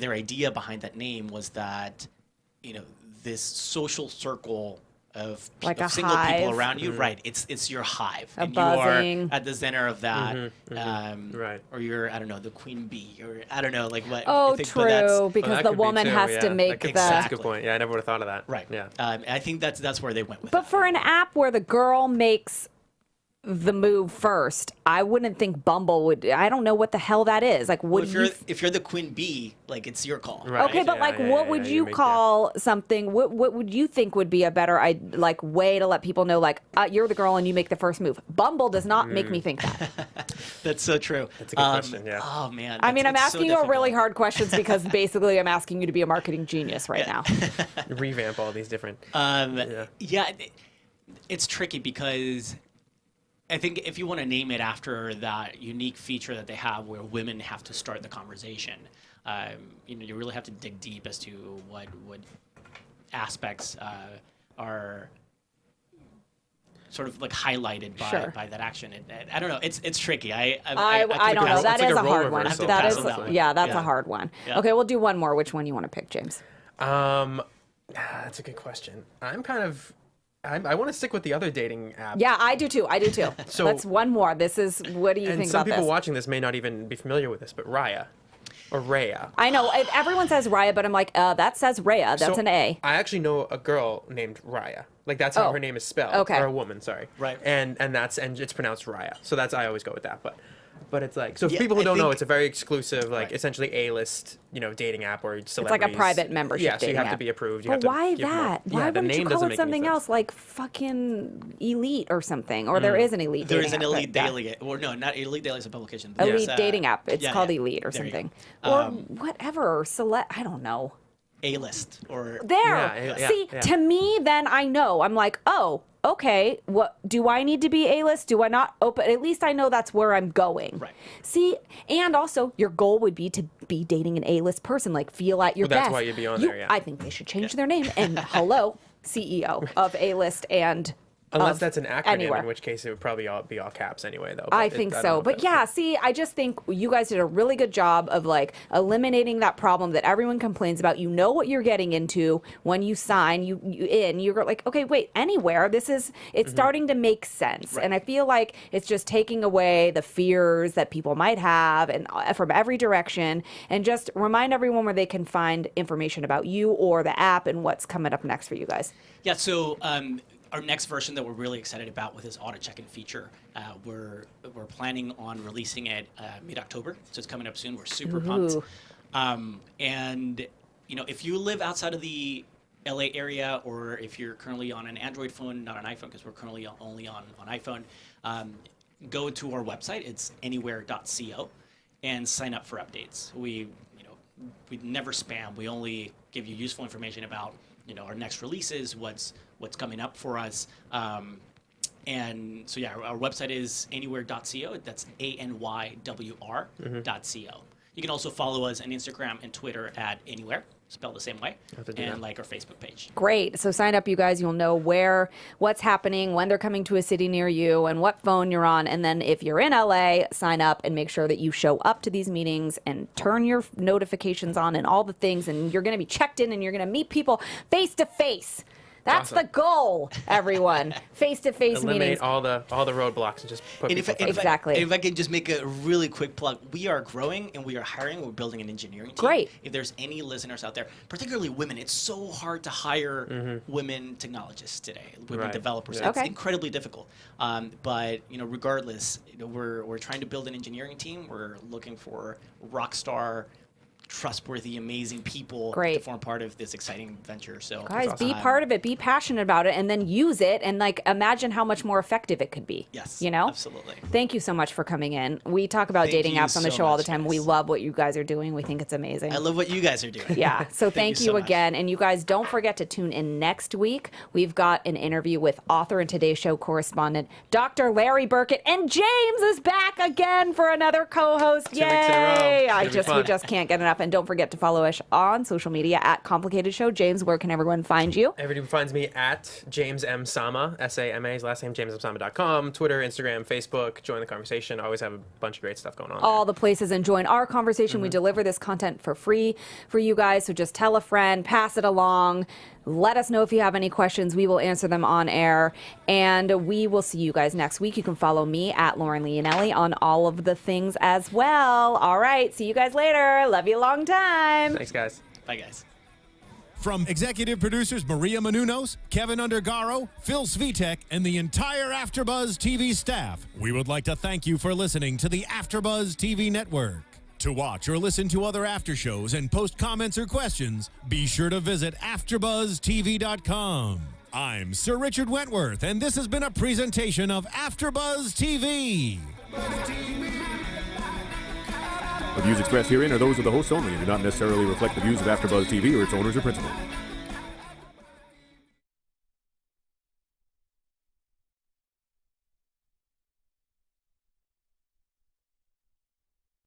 idea behind that name was that, this social circle of Like a single people hive. around you, right? It's your hive, A and buzzing. you are at the center of that. Right. Or you're, I don't know, the queen bee, or I don't know, like what. Oh, I think, but that's- true. Because that the could be woman too, has yeah. to make the. That's a good point. Yeah, I never would have thought of that. Right. Yeah. I think that's where they went with. But for an app where the girl makes the move first, I wouldn't think Bumble would. I don't know what the hell that is. Like, Well, would if you? you're if you're the queen bee, like it's your call. Right. Okay, but Yeah, like, yeah, what yeah, would yeah, you make- call something? What would you think would be a better, like, way to let people know, like, you're the girl and you make the first move? Bumble does not make me think that. That's so true. That's a good question, yeah. Oh man. I mean, I'm it's so asking you a really difficult. hard questions because basically I'm asking you to be a marketing genius right now. Revamp all these different. Yeah, it's tricky because I think if you want to name it after that unique feature that they have where women have to start the conversation, you really have to dig deep as to what aspects are sort of like highlighted Sure. by that action. I don't know. It's tricky. I don't know. It's That like is a a role hard one. reversal. That is, Pass on that one. yeah, that's Yeah. a hard one. Yeah. Okay, we'll do one more. Which one you want to pick, James? That's a good question. I want to stick with the other dating app. Yeah, I do too. So- Let's one more. This is, what do you And think some about people this? watching this may not even be familiar with this, but Raya or Raya. I know everyone says Raya, but I'm like, that says Raya. That's So, an A. I actually know a girl named Raya. Like that's how Oh. her name is spelled. Okay. Or a woman, sorry. Right. And it's pronounced Raya. So I always go with that. But But it's like, so for Yeah, people who I don't know, think- it's a very exclusive, like Right. essentially A-list, dating app or It's like celebrities. a private membership Yeah, so you dating have to app. be approved. You But have to why give that? Yeah, Why the wouldn't you name call doesn't it make any something sense. else, like fucking Elite or something? Or there is an Elite There dating is an app, Elite but yeah. Daily, or no, not Elite Daily is a publication. but Elite there's, dating app. It's yeah, called yeah. Elite or There you something. go. Or whatever. I don't know. A-list or There. Yeah, See, yeah. to me, then I know. I'm like, oh, okay. What do I need to be A-list? Do I not open? At least I know that's where I'm going. Right. See, and also your goal would be to be dating an A-list person, like feel at your Well, that's best. why you'd be on there, yeah. I think they should change their name. And hello, CEO of A-list and. Unless of that's an acronym, anywhere. in which case it would probably be all caps anyway, though. I think don't so. know if But that- yeah, see, I just think you guys did a really good job of like eliminating that problem that everyone complains about. You know what you're getting into when you sign, you're like, okay, wait, anywhere. It's starting to make sense. Right. And I feel like it's just taking away the fears that people might have and from every direction, and just remind everyone where they can find information about you or the app and what's coming up next for you guys. Yeah, so our next version that we're really excited about with this auto check-in feature, we're planning on releasing it mid-October, so it's coming up soon. We're super pumped. And if you live outside of the LA area, or if you're currently on an Android phone, not an iPhone, because we're currently only on iPhone, go to our website. It's ANYWR.co, and sign up for updates. We never spam. We only give you useful information about our next releases, what's coming up for us. And so yeah, our website is ANYWR.co. That's ANYWR.co. You can also follow us on Instagram and Twitter at ANYWR, spelled the same way, and like our Facebook page. Great. So sign up, you guys. You'll know what's happening, when they're coming to a city near you, and what phone you're on. And then if you're in LA, sign up and make sure that you show up to these meetings and turn your notifications on and all the things. And you're going to be checked in and you're going to meet people face to face. That's Awesome. the goal, everyone. Face-to-face meetings. Eliminate all the roadblocks and just put And people if first. Exactly. if I can just make a really quick plug, we are growing and we are hiring. We're building an engineering team. Great. If there's any listeners out there, particularly women, it's so hard to hire women technologists today, women Right. developers. Yeah. It's Okay. incredibly difficult. But regardless, we're trying to build an engineering team. We're looking for rock star, trustworthy, amazing people Great. to form part of this exciting venture. So Guys, be part of it. Be passionate about it, and then use it. And imagine how much more effective it could be. Yes, absolutely. Thank you so much for coming in. We talk about Thank dating you apps on the so show all the much, time. guys. We love what you guys are doing. We think it's amazing. I love what you guys are doing. Yeah. So thank you so much. again. And you guys don't forget to tune in next week. We've got an interview with author and Today Show correspondent, Dr. Larry Burkett. And James is back again for another co-host. 2 weeks in a row. Yay! It's gonna be We fun. just can't get enough. And don't forget to follow us on social media at Complicated Show. James, where can everyone find you? Everybody finds me at James M. Sama, S-A-M-A, his last name, JamesMSama.com, Twitter, Instagram, Facebook. Join the conversation. I always have a bunch of great stuff going on All the places, and join our conversation. We deliver this content for free for you guys. So just tell a friend, pass it along. Let us know if you have any questions. We will answer them on air. And we will see you guys next week. You can follow me at Lauren Leonelli on all of the things as well. All right. See you guys later. Love you a long time. Thanks, guys. Bye, guys. From executive producers Maria Menounos, Kevin Undergaro, Phil Svitek, and the entire AfterBuzz TV staff, we would like to thank you for listening to the AfterBuzz TV network. To watch or listen to other after shows and post comments or questions, be sure to visit AfterBuzzTV.com. I'm Sir Richard Wentworth, and this has been a presentation of AfterBuzz TV. The views expressed herein are those of the hosts only and do not necessarily reflect the views of AfterBuzz TV or its owners or principals.